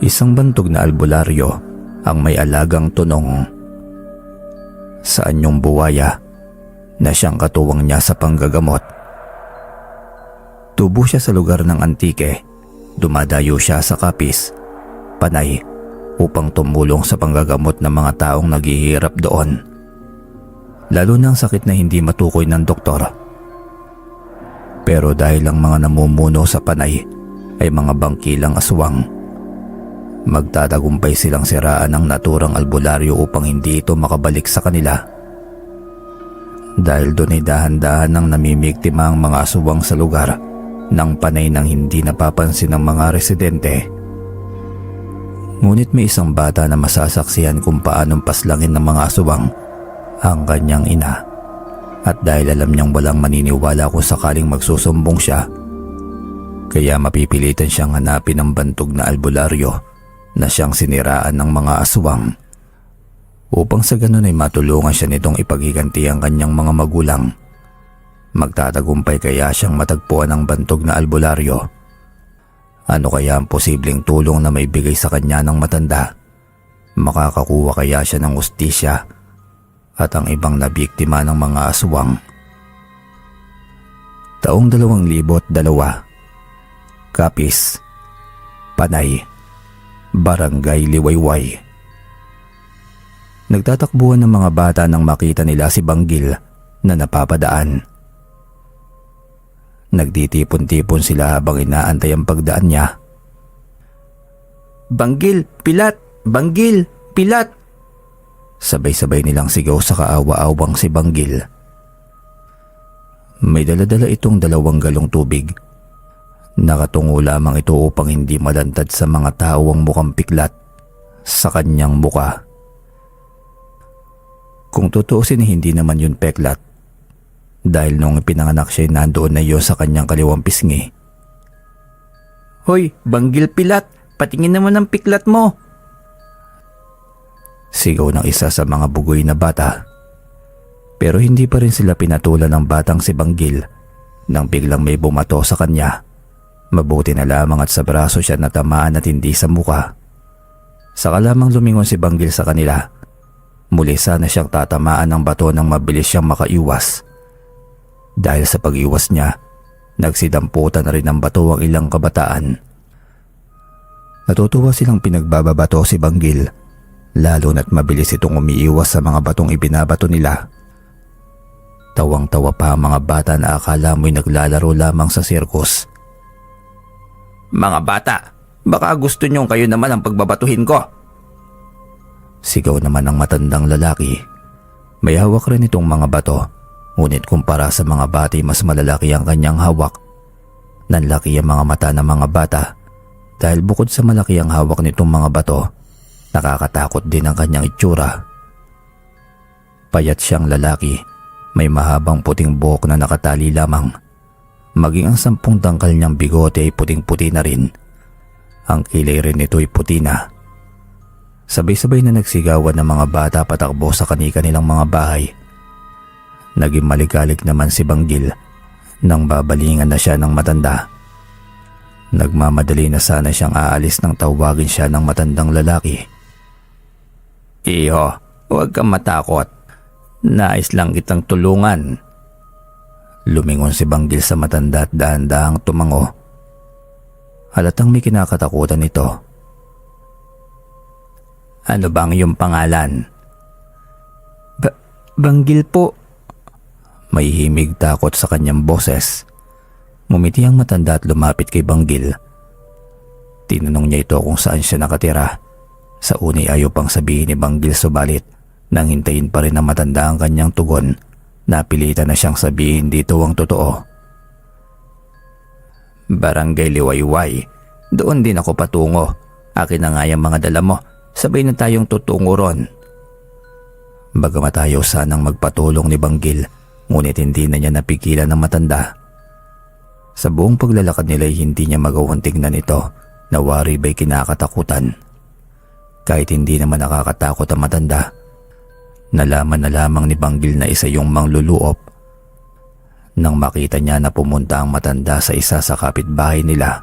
Isang bantog na albularyo ang may alagang tunong. Saan yung buwaya na siyang katuwang niya sa panggagamot? Tubo siya sa lugar ng Antique. Dumadayo siya sa Capiz, Panay, upang tumulong sa panggagamot ng mga taong naghihirap doon. Lalo na ang sakit na hindi matukoy ng doktor. Pero dahil ang mga namumuno sa Panay ay mga bangkilang aswang, magtatagumpay silang siraan ang naturang albularyo upang hindi ito makabalik sa kanila. Dahil doon ay dahan-dahan nang namimiktima ang mga aswang sa lugar ng Panay nang hindi napapansin ng mga residente. Ngunit may isang bata na masasaksihan kung paanong paslangin ng mga aswang ang kanyang ina. At dahil alam niyang walang maniniwala kung sakaling magsusumbong siya, kaya mapipilitan siyang hanapin ang bantog na albularyo na siyang siniraan ng mga aswang, upang sa ganun ay matulungan siya nitong ipaghiganti ang kanyang mga magulang. Magtatagumpay kaya siyang matagpuan ang bantog na albularyo? Ano kaya ang posibleng tulong na maibigay sa kanya ng matanda? Makakakuha kaya siya ng hustisya at ang ibang nabiktima ng mga aswang? Taong 2002, Capiz, Panay, Barangay Liwayway. Nagtatakbuhan ng mga bata nang makita nila si Banggil na napapadaan. Nagtitipon-tipon sila habang inaantay ang pagdaan niya. "Banggil, pilat! Banggil, pilat!" Sabay-sabay nilang sigaw sa kaawa-awang si Banggil. May dala-dala itong 2 galong tubig. Nakatungo lamang ito upang hindi malantad sa mga tao ang mukhang piklat sa kanyang muka. Kung tutuusin, hindi naman yun peklat, dahil nung pinanganak siya nandoon na yun sa kanyang kaliwang pisngi. "Hoy, Banggil, pilat! Patingin naman ang piklat mo!" Sigaw ng isa sa mga bugoy na bata. Pero hindi pa rin sila pinatulan ng batang si Banggil nang biglang may bumato sa kanya. Mabuti na lamang at sa braso siya natamaan at hindi sa muka. Saka lamang lumingon si Banggil sa kanila. Muli sana siyang tatamaan ng bato nang mabilis siyang makaiwas. Dahil sa pag-iwas niya, nagsidamputan na rin ng bato ang ilang kabataan. Natutuwa silang pinagbababato si Banggil, lalo na't mabilis itong umiiwas sa mga batong ibinabato nila. Tawang-tawa pa ang mga bata na akala mo'y naglalaro lamang sa sirkus. "Mga bata, baka gusto niyong kayo naman ang pagbabatuhin ko?" Sigaw naman ng matandang lalaki. May hawak rin itong mga bato, ngunit kumpara sa mga bata mas malalaki ang kanyang hawak. Nanlaki ang mga mata ng mga bata dahil bukod sa malaki ang hawak nitong mga bato, nakakatakot din ang kanyang itsura. Payat siyang lalaki, may mahabang puting buhok na nakatali lamang. Maging ang 10 tangkal niyang bigote ay puting-puti na rin. Ang kilay rin nito ay puti na. Sabay-sabay na nagsigawan ng mga bata patakbo sa kani-kanilang mga bahay. Naging maligalig naman si Banggil nang babalingan na siya ng matanda. Nagmamadali na sana siyang aalis nang tawagin siya ng matandang lalaki. "Iho, huwag kang matakot. Nais lang kitang tulungan." Lumingon si Banggil sa matanda at dahan-dahang tumango. Halatang may kinakatakutan nito. "Ano bang iyong pangalan?" Banggil po." May himig takot sa kanyang boses. Ngumiti ang matanda at lumapit kay Banggil. Tinanong niya ito kung saan siya nakatira. Sa una ayaw pang sabihin ni Banggil, subalit nang hintayin pa rin ng matanda ang kanyang tugon, napilitan na siyang sabihin dito ang totoo. "Barangay Liwayway. Doon din ako patungo. Akin na nga yung mga dala mo. Sabay na tayong tutungo ron." Bagamat ayaw sanang magpatulong ni Banggil, ngunit hindi na niya napigilan ng matanda. Sa buong paglalakad nila ay hindi niya magawang tingnan ito na wari ba'y kinakatakutan. Kahit hindi naman nakakatakot ang matanda, nalaman na lamang ni Banggil na isa yung mangluluop nang makita niya na pumunta ang matanda sa isa sa kapitbahay nila.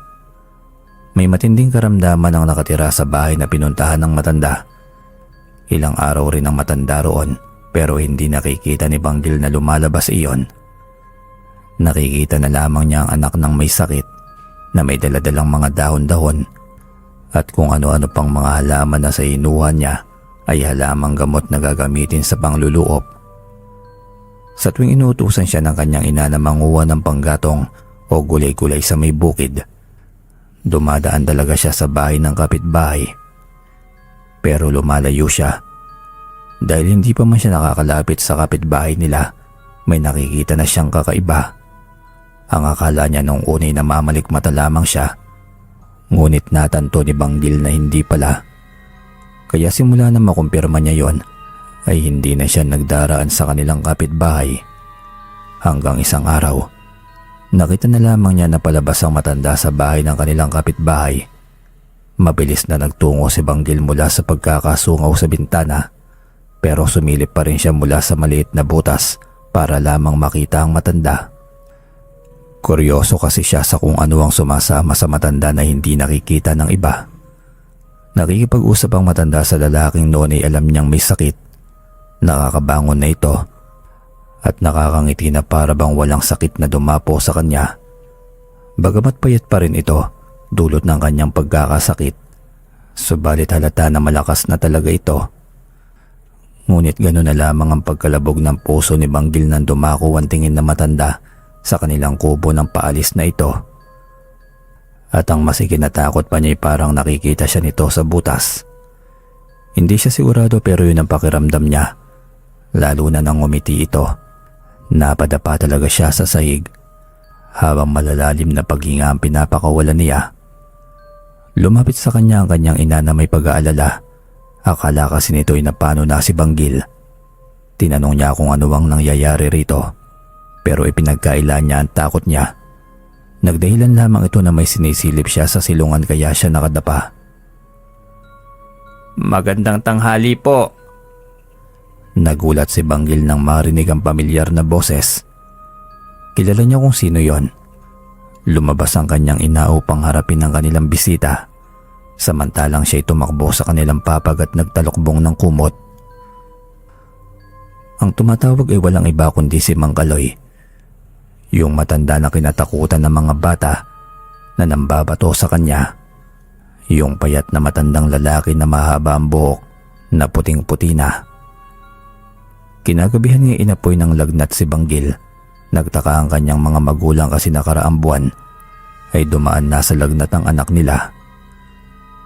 May matinding karamdaman ang nakatira sa bahay na pinuntahan ng matanda. Ilang araw rin ang matanda roon pero hindi nakikita ni Banggil na lumalabas iyon. Nakikita na lamang niya ang anak ng may sakit na may daladalang mga dahon-dahon at kung ano-ano pang mga halaman na sa inuhan niya ay halamang gamot na gagamitin sa pangluluop. Sa tuwing inuutusan siya ng kanyang ina na manguha ng panggatong o gulay-gulay sa may bukid, dumadaan talaga siya sa bahay ng kapitbahay. Pero lumalayo siya. Dahil hindi pa man siya nakakalapit sa kapitbahay nila, may nakikita na siyang kakaiba. Ang akala niya nung unay namamalikmata lamang siya. Ngunit natanto ni Banggil na hindi pala. Kaya simula na makumpirma niya yon, ay hindi na siya nagdaraan sa kanilang kapitbahay. Hanggang isang araw, nakita na lamang niya na palabas ang matanda sa bahay ng kanilang kapitbahay. Mabilis na nagtungo si Banggil mula sa pagkakasungaw sa bintana, pero sumilip pa rin siya mula sa maliit na butas para lamang makita ang matanda. Kuryoso kasi siya sa kung ano ang sumasama sa matanda na hindi nakikita ng iba. Nakikipag-usap ang matanda sa lalaking noon ay alam niyang may sakit. Nakakabangon na ito at nakakangiti na para bang walang sakit na dumapo sa kanya. Bagamat payat pa rin ito dulot ng kanyang pagkakasakit, subalit halata na malakas na talaga ito. Ngunit gano'n na lamang ang pagkalabog ng puso ni Banggil nang dumako ang tingin na matanda sa kanilang kubo ng paalis na ito. At ang masigit na takot pa niya ay parang nakikita siya nito sa butas. Hindi siya sigurado pero yun ang pakiramdam niya. Lalo na nang umiti ito. Napadapa talaga siya sa sahig habang malalalim na paghinga ang pinapakawalan niya. Lumapit sa kanya ang kanyang ina na may pag-aalala. Akala kasi nito ay napano na si Banggil. Tinanong niya kung ano ang nangyayari rito, pero ipinagkaila niya ang takot niya. Nagdahilan lamang ito na may sinisilip siya sa silungan kaya siya nakadapa. Magandang tanghali po. Nagulat si Banggil nang marinig ang pamilyar na boses. Kilala niya kung sino yon. Lumabas ang kanyang ina upang harapin ang kanilang bisita. Samantalang siya'y tumakbo sa kanilang papag at nagtalokbong ng kumot. Ang tumatawag ay walang iba kundi si Mang Kaloy. Yung matanda na kinatakutan ng mga bata na nambabato sa kanya. Yung payat na matandang lalaki na mahaba ang buhok na puting-puti na. Kinagabihan niya inapoy ng lagnat si Banggil. Nagtaka ang kanyang mga magulang kasi nakaraang buwan ay dumaan na sa lagnat ang anak nila.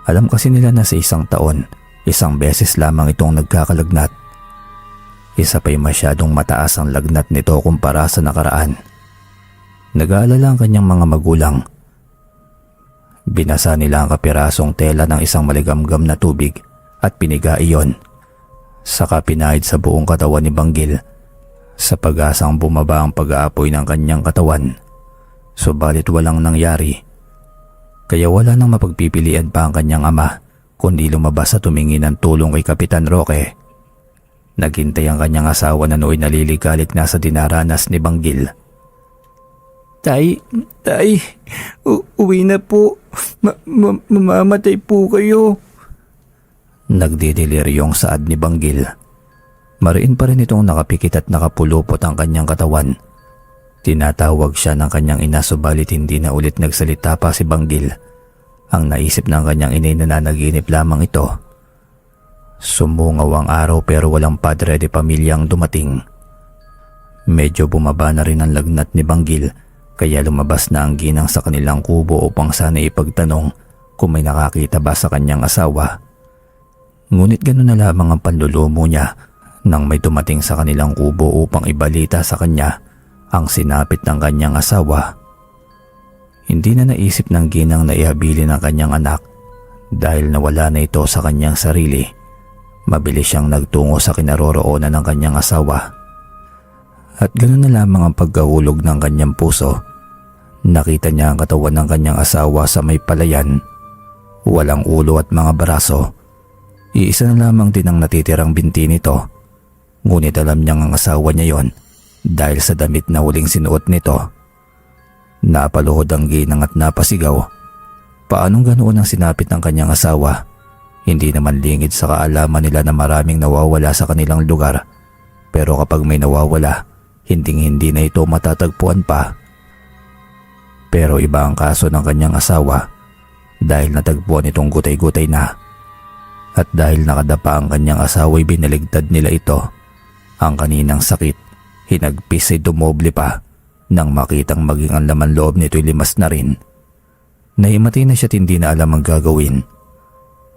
Alam kasi nila na sa isang taon, isang beses lamang itong nagkakalagnat. Isa pa'y masyadong mataas ang lagnat nito kumpara sa nakaraan. Nag-aalala ang kanyang mga magulang. Binasa nila ang kapirasong tela ng isang maligamgam na tubig at piniga iyon. Saka pinahid sa buong katawan ni Banggil sa pag-asang bumaba ang pag-aapoy ng kanyang katawan. Subalit walang nangyari. Kaya wala nang mapagpipilian pa ang kanyang ama kundi lumabas at tumingin ng tulong kay Kapitan Roque. Naghintay ang kanyang asawa na nooy naliligalig na sa dinaranas ni Banggil. Tay, uwi na po. Mamamatay po kayo. Nagdideliryong saad ni Banggil. Mariin pa rin itong nakapikit at nakapulupot ang kanyang katawan. Tinatawag siya ng kanyang ina subalit hindi na ulit nagsalita pa si Banggil. Ang naisip ng kanyang inay na nanaginip lamang ito. Sumungaw ang araw pero walang padre de pamilyang dumating. Medyo bumaba na rin ang lagnat ni Banggil kaya lumabas na ang ginang sa kanilang kubo upang sana ipagtanong kung may nakakita ba sa kanyang asawa. Ngunit gano'n na lamang ang panlulumo niya nang may dumating sa kanilang kubo upang ibalita sa kanya ang sinapit ng kanyang asawa. Hindi na naisip ng ginang na ihabilin ang kanyang anak dahil nawala na ito sa kanyang sarili. Mabilis siyang nagtungo sa kinaroroonan ng kanyang asawa. At gano'n na lamang ang pagkahulog ng kanyang puso. Nakita niya ang katawan ng kanyang asawa sa may palayan. Walang ulo at mga braso. Iisa na lamang din ang natitirang binti nito. Ngunit alam niyang ang asawa niya yon dahil sa damit na huling sinuot nito. Napaluhod ang ginang at napasigaw. Paanong ganoon ang sinapit ng kanyang asawa? Hindi naman lingid sa kaalaman nila na maraming nawawala sa kanilang lugar. Pero kapag may nawawala, hinding-hindi na ito matatagpuan pa. Pero iba ang kaso ng kanyang asawa dahil natagpuan itong gutay-gutay na. At dahil nakadapa ang kanyang asawa'y binaligtad nila ito. Ang kaninang sakit, hinagpis ay dumoble pa nang makitang maging ang laman loob nito'y limas na rin. Nahimati na siya't hindi na alam ang gagawin.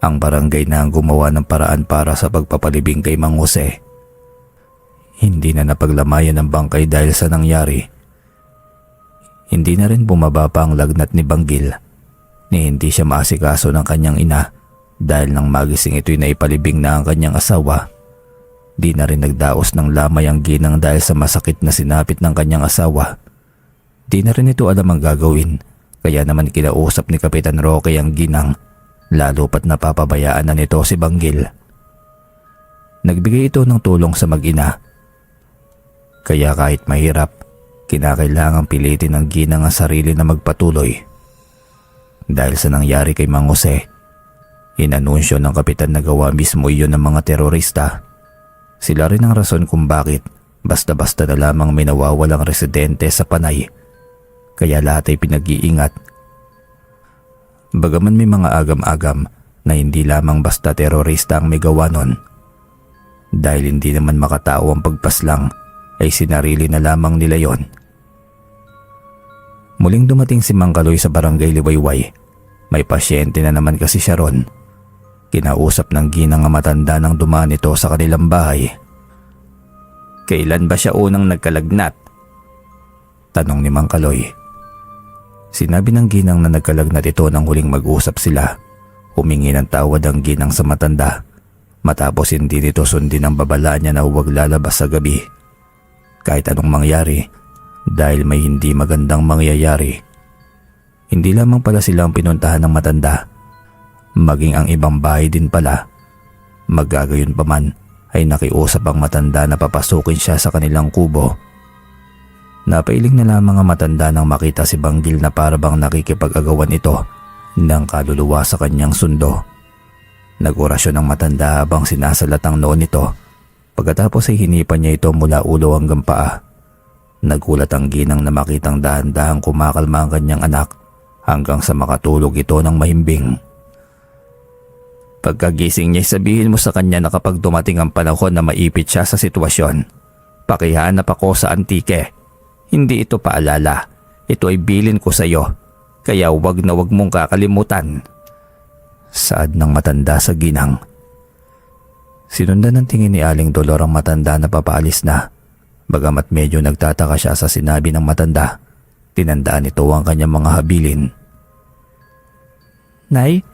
Ang barangay na ang gumawa ng paraan para sa pagpapalibing kay Mang Jose. Hindi na napaglamayan ang bangkay dahil sa nangyari. Hindi na rin bumaba pa ang lagnat ni Banggil ni hindi siya maasikaso ng kanyang ina dahil nang magising ito'y naipalibing na ang kanyang asawa. Di na rin nagdaos ng lamay ang ginang dahil sa masakit na sinapit ng kanyang asawa. Di na rin ito alam ang gagawin kaya naman kinausap ni Kapitan Roque ang ginang lalo pat napapabayaan na nito si Banggil. Nagbigay ito ng tulong sa mag-ina. Kaya kahit mahirap, kinakailangang pilitin ng ginang ang sarili na magpatuloy. Dahil sa nangyari kay Mang Jose, inanunsyo ng kapitan na gawa mismo iyon ng mga terorista. Sila rin ang rason kung bakit basta-basta na lamang may nawawalang residente sa Panay. Kaya lahat ay pinag-iingat. Bagaman may mga agam-agam na hindi lamang basta terorista ang may gawa nun. Dahil hindi naman makatao ang pagpaslang ay sinarili na lamang nila yon. Muling dumating si Mang Kaloy sa barangay Liwayway. May pasyente na naman kasi siya ron. Kinausap ng ginang ang matanda nang dumaan ito sa kanilang bahay. Kailan ba siya unang nagkalagnat? Tanong ni Mang Kaloy. Sinabi ng ginang na nagkalagnat ito nang huling mag-usap sila. Humingi ng tawad ang ginang sa matanda. Matapos hindi nito sundin ang babala niya na huwag lalabas sa gabi. Kahit anong mangyari dahil may hindi magandang mangyayari. Hindi lamang pala silang pinuntahan ng matanda. Maging ang ibang bahay din pala. Magagayon pa man ay nakiusap ang matanda na papasukin siya sa kanilang kubo. Napailing na lamang ang matanda nang makita si Banggil na parabang nakikipag-agawan ito ng kaluluwa sa kanyang sundo. Nag-orasyon ang matanda habang sinasalat ang noon nito. Pagkatapos ay hinipan niya ito mula ulo hanggang paa. Nagulat ang ginang na makitang dahan-dahang kumakalma ang kanyang anak hanggang sa makatulog ito ng mahimbing. Pagkagising niya, sabihin mo sa kanya na kapag dumating ang panahon na maipit siya sa sitwasyon, pakihanap ako sa antike. Hindi ito paalala. Ito ay bilin ko sa iyo. Kaya wag na wag mong kakalimutan. Saad ng matanda sa ginang. Sinundan ng tingin ni Aling Dolor ang matanda na papaalis na. Bagamat medyo nagtataka siya sa sinabi ng matanda, tinandaan ito ang kanyang mga habilin. Nay,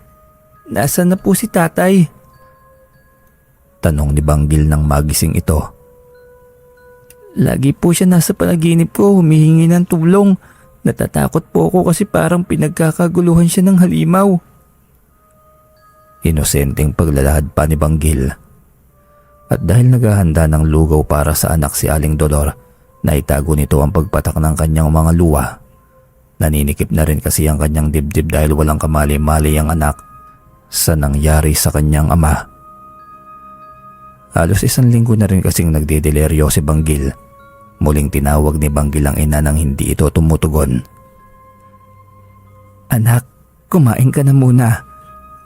nasaan na po si tatay? Tanong ni Banggil nang magising ito. Lagi po siya nasa panaginip ko, humihingi ng tulong. Natatakot po ako kasi parang pinagkakaguluhan siya ng halimaw. Inosenteng paglalahad pa ni Banggil. At dahil naghahanda ng lugaw para sa anak si Aling Dolor, naitago nito ang pagpatak ng kanyang mga luwa. Naninikip na rin kasi ang kanyang dibdib dahil walang kamali-mali ang anak sa nangyari sa kanyang ama. Halos 1 linggo na rin kasing nagdideleryo si Banggil. Muling tinawag ni Banggil ang ina nang hindi ito tumutugon. Anak, kumain ka na muna.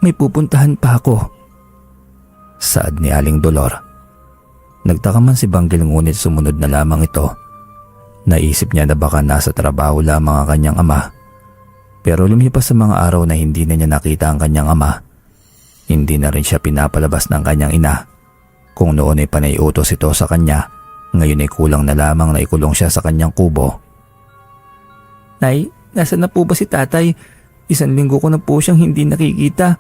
May pupuntahan pa ako. Saad ni Aling Dolor. Nagtaka man si Banggil ngunit sumunod na lamang ito. Naisip niya na baka nasa trabaho lamang ang kanyang ama. Pero lumipas sa mga araw na hindi na niya nakita ang kanyang ama. Hindi na rin siya pinapalabas ng kanyang ina. Kung noon ay panay-utos ito sa kanya, ngayon ay kulang na lamang na ikulong siya sa kanyang kubo. Nay, nasaan na po ba si tatay? 1 linggo ko na po siyang hindi nakikita.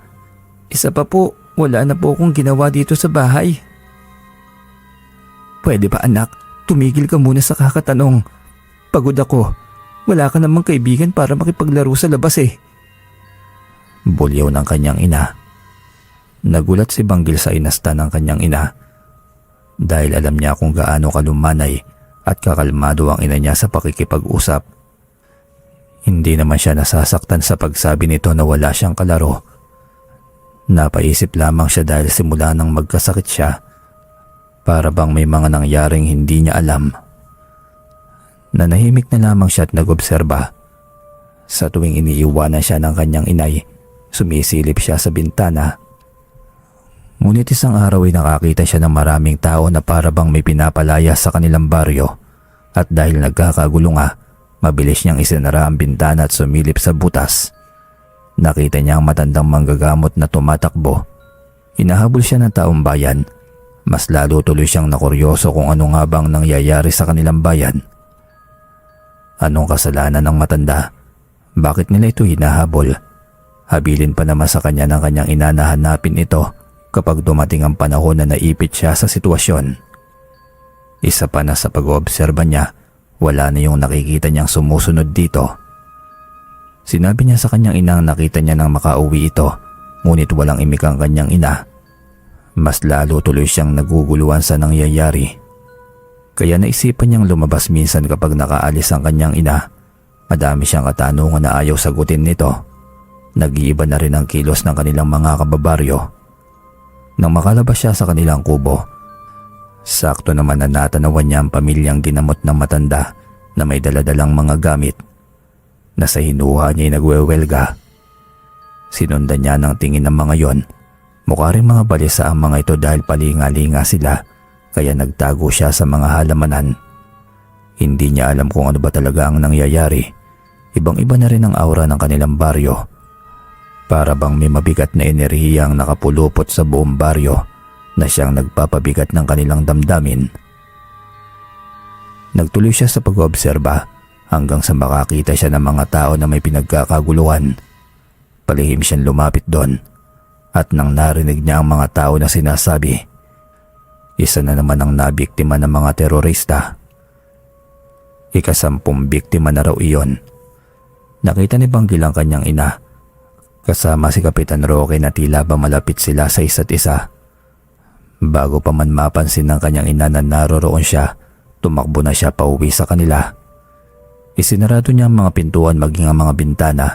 Isa pa po, wala na po akong ginawa dito sa bahay. Pwede ba anak, tumigil ka muna sa kakatanong. Pagod ako. Wala ka namang kaibigan para makipaglaro sa labas eh. Bulyaw ng kanyang ina. Nagulat si Banggil sa inasta ng kanyang ina. Dahil alam niya kung gaano kalumanay at kakalmado ang ina niya sa pakikipag-usap. Hindi naman siya nasasaktan sa pagsabi nito na wala siyang kalaro. Napaisip lamang siya dahil simula nang magkasakit siya, para bang may mga nangyaring hindi niya alam. Nanahimik na lamang siya at nag-obserba. Sa tuwing iniiwanan siya ng kanyang inay, sumisilip siya sa bintana. Ngunit isang araw ay nakakita siya ng maraming tao na para bang may pinapalaya sa kanilang baryo, at dahil nagkakagulo nga, mabilis niyang isinara ang bintana at sumilip sa butas. Nakita niya ang matandang manggagamot na tumatakbo. Hinahabol siya ng taong bayan. Mas lalo tuloy siyang nakuryoso kung ano nga bang nangyayari sa kanilang bayan. Anong kasalanan ng matanda? Bakit nila ito hinahabol? Habilin pa naman sa kanya ng kanyang ina na hanapin ito kapag dumating ang panahon na naipit siya sa sitwasyon. Isa pa na sa pag-oobserba niya, wala na yung nakikita niyang sumusunod dito. Sinabi niya sa kanyang inang nakita niya nang makauwi ito, ngunit walang imik ang kanyang ina. Mas lalo tuloy siyang naguguluhan sa nangyayari. Kaya naisipan niyang lumabas minsan kapag nakaalis ang kanyang ina. Madami siyang katanungan na ayaw sagutin nito. Nag-iiba na rin ang kilos ng kanilang mga kababaryo. Nang makalabas siya sa kanilang kubo, sakto naman na natanawan niya ang pamilyang ginamot ng matanda na may daladalang mga gamit. Nasa hinuha niya ay nagwewelga. Sinundan niya ng tingin ng mga yon. Mukha rin mga balisa ang mga ito dahil palinga-linga sila, kaya nagtago siya sa mga halamanan. Hindi niya alam kung ano ba talaga ang nangyayari. Ibang-iba na rin ang aura ng kanilang baryo. Para bang may mabigat na enerhiyang nakapulupot sa buong baryo na siyang nagpapabigat ng kanilang damdamin. Nagtuloy siya sa pag-oobserba hanggang sa makakita siya ng mga tao na may pinagkakaguluhan. Palihim siyang lumapit doon at nang narinig niya ang mga tao na sinasabi, isa na naman ang nabiktima ng mga terorista. Ika-10 biktima na raw iyon. Nakita ni Banggil ang kanyang ina kasama si Kapitan Roque na tila ba malapit sila sa isa't isa. Bago pa man mapansin ng kanyang ina na naroroon siya, tumakbo na siya pauwi sa kanila. Isinarado niya ang mga pintuan maging ang mga bintana.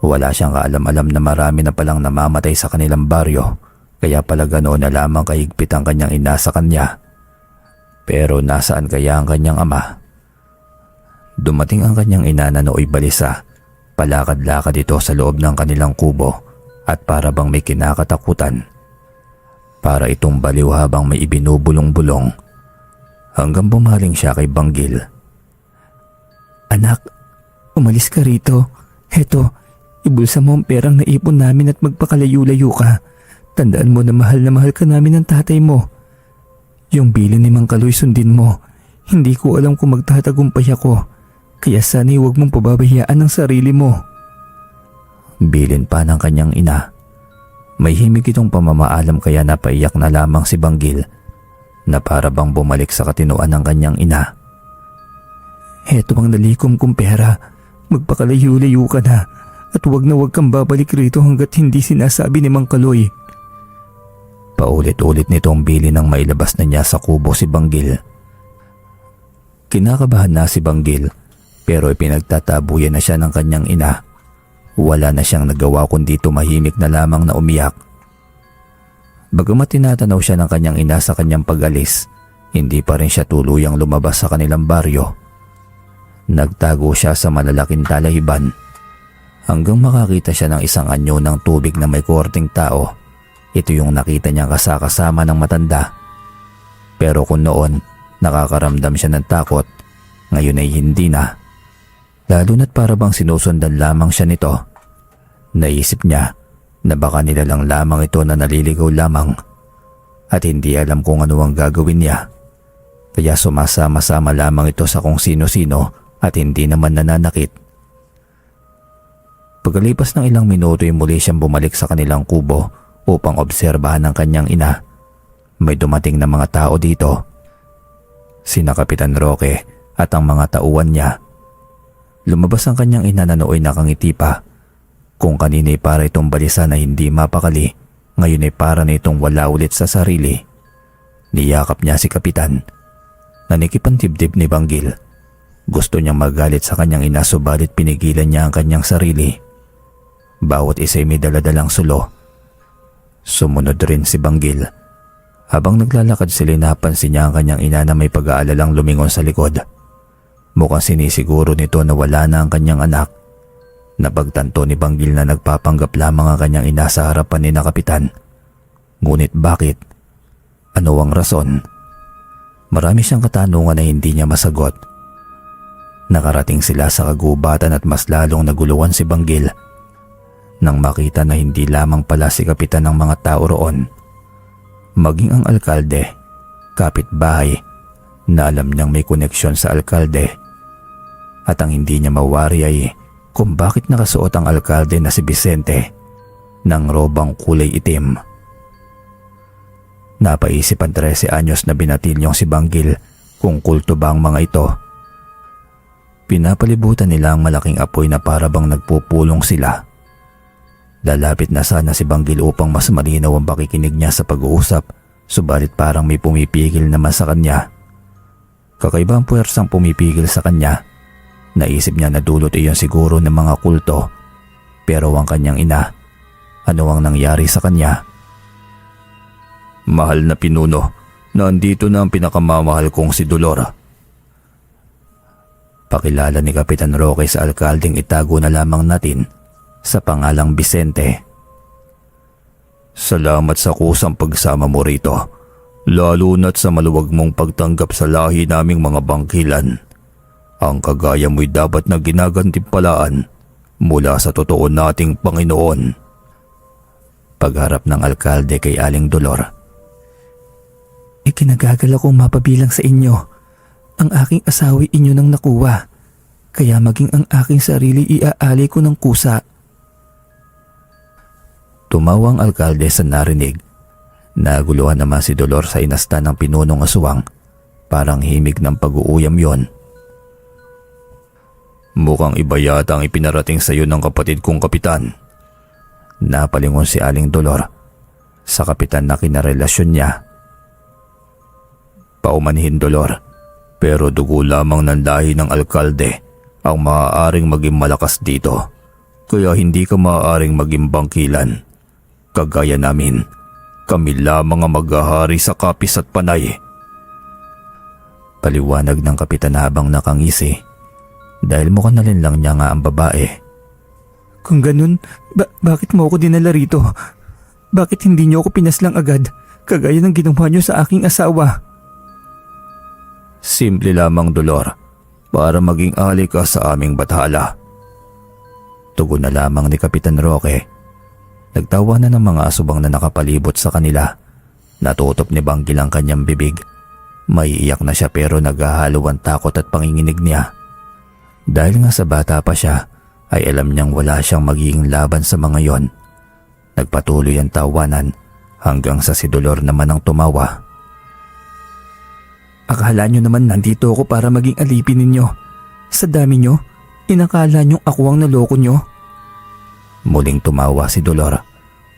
Wala siyang kaalam-alam na marami na palang namamatay sa kanilang baryo, kaya pala ganoon na lamang kahigpit ang kanyang ina sa kanya. Pero nasaan kaya ang kanyang ama? Dumating ang kanyang ina na nooy balisa. Palakad-lakad ito sa loob ng kanilang kubo at para bang may kinakatakutan. Para itong baliw habang may ibinubulong-bulong. Hanggang bumaling siya kay Banggil. Anak, umalis ka rito. Heto, ibulsa mo ang perang naipon namin at magpakalayo-layo ka. Tandaan mo na mahal ka namin ng tatay mo. Yung bilin ni Mang Kaloy sundin mo. Hindi ko alam kung magtatagumpay ako. Kaya sana'y huwag mong pababayaan ang sarili mo. Bilin pa ng kanyang ina. May himig itong pamamaalam kaya napaiyak na lamang si Banggil na para bang bumalik sa katinuan ng kanyang ina. Heto ang nalikom kong pera. Magpakalayo-layo ka na at huwag na huwag kang babalik rito hanggat hindi sinasabi ni Mang Kaloy. Paulit-ulit nitong bilin nang mailabas na niya sa kubo si Banggil. Kinakabahan na si Banggil pero ipinagtatabuyan na siya ng kanyang ina. Wala na siyang nagawa kundi tumahimik na lamang na umiyak. Bagamat tinatanaw siya ng kanyang ina sa kanyang pag-alis, hindi pa rin siya tuluyang lumabas sa kanilang baryo. Nagtago siya sa malalaking talahiban hanggang makakita siya ng isang anyo ng tubig na may korting tao. Ito yung nakita niyang kasakasama ng matanda. Pero kung noon nakakaramdam siya ng takot, ngayon ay hindi na. Lalo na't para bang sinusundan lamang siya nito. Naisip niya na baka nilalang lamang ito na naliligaw lamang at hindi alam kung ano ang gagawin niya. Kaya sumasama-sama lamang ito sa kung sino-sino at hindi naman nananakit. Pagkalipas ng ilang minuto ay muli siyang bumalik sa kanilang kubo upang obserbahan ng kanyang ina. May dumating na mga tao dito. Sina Kapitan Roque at ang mga tauhan niya. Lumabas ang kanyang ina na nooy nakangiti pa. Kung kanina ay para itong balisa na hindi mapakali, ngayon ay para na itong wala ulit sa sarili. Niyakap niya si Kapitan. Nanikip ang dibdib ni Banggil. Gusto niyang magalit sa kanyang ina subalit pinigilan niya ang kanyang sarili. Bawat isa ay may daladalang sulo. Sumunod rin si Banggil. Habang naglalakad sila napansin niya ang kanyang ina na may pag-aalalang lumingon sa likod. Mukhang sinisiguro nito na wala na ang kanyang anak. Napagtanto ni Banggil na nagpapanggap lamang ang kanyang ina sa harapan ni na Kapitan. Ngunit bakit? Ano ang rason? Marami siyang katanungan na hindi niya masagot. Nakarating sila sa kagubatan at mas lalong naguluhan si Banggil nang makita na hindi lamang pala si Kapitan ng mga tao roon, maging ang alkalde, kapitbahay na alam niyang may koneksyon sa alkalde. At ang hindi niya mawari ay kung bakit nakasuot ang alkalde na si Vicente ng robang kulay itim. Napaisip ang 13 anyos na binatilyong si Banggil kung kulto ba ang mga ito. Pinapalibutan nila ang malaking apoy na para bang nagpupulong sila. Lalapit na sana si Banggil upang mas malinaw ang pakikinig niya sa pag-uusap, subalit parang may pumipigil naman sa kanya. Kakaiba ang puwersang pumipigil sa kanya. Naisip niya na dulot iyon siguro ng mga kulto. Pero ang kanyang ina, ano ang nangyari sa kanya? Mahal na pinuno, nandito na ang pinakamamahal kong si Dolor. Pakilala ni Kapitan Roque sa alkaldeng itago na lamang natin sa pangalang Vicente. Salamat sa kusang pagsama mo rito, lalo na't sa maluwag mong pagtanggap sa lahi naming mga bangkilan. Ang kagaya mo'y dapat na ginagantimpalaan mula sa totoo nating Panginoon. Pagharap ng alkalde kay Aling Dolor. Ikinagagal akong mapabilang sa inyo. Ang aking asawi inyo nang nakuha, kaya maging ang aking sarili iaali ko ng kusa. Tumawang alkalde sa narinig. Naguluhan naman si Dolor sa inasta ng pinunong aswang. Parang himig ng pag-uuyam yon. Mukhang iba yata ang ipinarating sa iyo ng kapatid kong kapitan. Napalingon si Aling Dolor sa kapitan na kinarelasyon niya. Paumanhin, Dolor, pero dugo lamang ng lahi ng alkalde ang maaaring maging malakas dito. Kaya hindi ka maaaring maging bangkilan. Kagaya namin, kami lamang ang maghahari sa kapis at panay. Paliwanag ng kapitan habang nakangisi dahil mukhang nalinlang niya nga ang babae. Kung ganun, bakit mo ako dinala rito? Bakit hindi niyo ako pinaslang agad, kagaya ng ginawa niyo sa aking asawa? Simple lamang, Dolor, para maging ali ka sa aming bathala. Tugon na lamang ni Kapitan Roque. Nagtawa na ng mga asubang na nakapalibot sa kanila. Natutop ni Banggil ang kanyang bibig. Maiiyak na siya pero naghahalo ang takot at panginginig niya. Dahil nga sa bata pa siya, ay alam niyang wala siyang magiging laban sa mga yon. Nagpatuloy ang tawanan hanggang sa si Dolor naman ang tumawa. Akala nyo naman nandito ako para maging alipin ninyo. Sa dami nyo, inakala nyo ako ang naloko nyo. Muling tumawa si Dolor.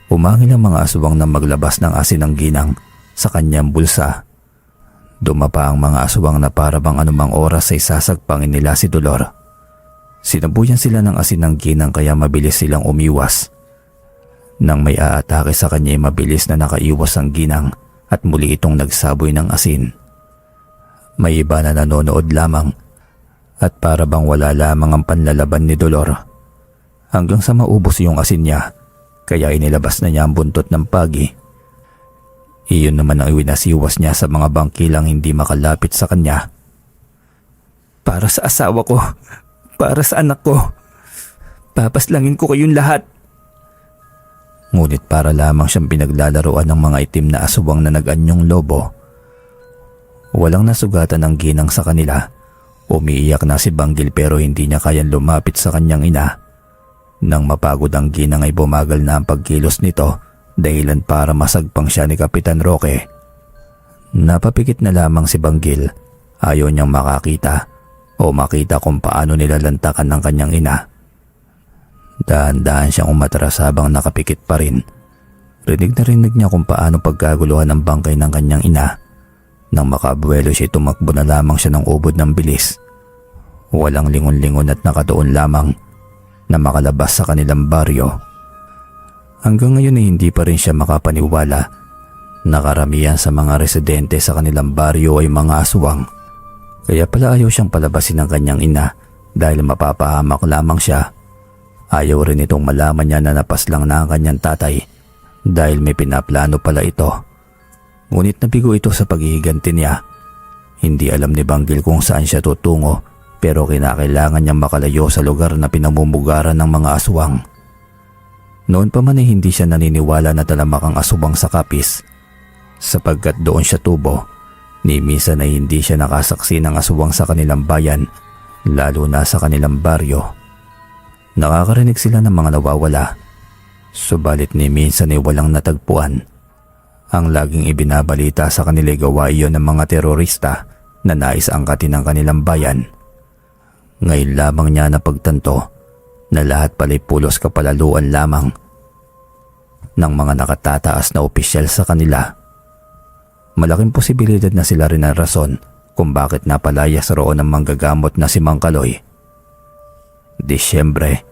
Umangil ang mga aswang na maglabas ng asin ng ginang sa kanyang bulsa. Dumapa ang mga aswang na para bang anumang oras ay sasagpangin nila si Dolor. Sinabuyan sila ng asin ng ginang kaya mabilis silang umiwas. Nang may aatake sa kanya ay mabilis na nakaiwas ang ginang at muli itong nagsaboy ng asin. May iba na nanonood lamang at para bang wala lamang ang panlalaban ni Dolor. Hanggang sa maubos yung asin niya, kaya inilabas na niya ang buntot ng pagi. Iyon naman ang iwinasiwas niya sa mga bangkilang hindi makalapit sa kanya. Para sa asawa ko, para sa anak ko, papaslangin ko kayong lahat. Ngunit para lamang siyang pinaglalaroan ng mga itim na aswang na nag-anyong lobo. Walang nasugatan ng ginang sa kanila. Umiiyak na si Banggil pero hindi niya kayang lumapit sa kanyang ina. Nang mapagod ang ginang ay bumagal na ang pagkilos nito dahilan para masagpang siya ni Kapitan Roque. Napapikit na lamang si Banggil. Ayaw niyang makakita o makita kung paano nilalantakan ng kanyang ina. Dahan-dahan siyang umatras habang nakapikit pa rin. Rinig na rinig niya kung paano pagkaguluhan ang bangkay ng kanyang ina. Nang makabuelo siya, tumakbo na lamang siya ng ubod ng bilis. Walang lingon-lingon at nakatuon lamang na makalabas sa kanilang baryo. Hanggang ngayon ay hindi pa rin siya makapaniwala na karamihan sa mga residente sa kanilang baryo ay mga aswang. Kaya pala ayaw siyang palabasin ng kanyang ina dahil mapapahamak lamang siya. Ayaw rin itong malaman niya na napaslang na ang kanyang tatay dahil may pinaplano pala ito. Ngunit nabigo ito sa paghihiganti niya. Hindi alam ni Banggil kung saan siya tutungo pero kinakailangan niyang makalayo sa lugar na pinamumugaran ng mga aswang. Noon pa man ay hindi siya naniniwala na talamak ang aswang sa Capiz sapagkat doon siya tubo. Ni minsan ay hindi siya nakasaksi ng aswang sa kanilang bayan, lalo na sa kanilang baryo. Nakakarinig sila ng mga nawawala, subalit ni minsan ay walang natagpuan. Ang laging ibinabalita sa kanila ay gawa iyon ng mga terorista na nais angkatin ng kanilang bayan. Ngayon lamang niya napagtanto na lahat pala'y pulos kapalaluan lamang ng mga nakatataas na opisyal sa kanila. Malaking posibilidad na sila rin ang rason kung bakit napalayas roon ang manggagamot na si Mang Kaloy. Disyembre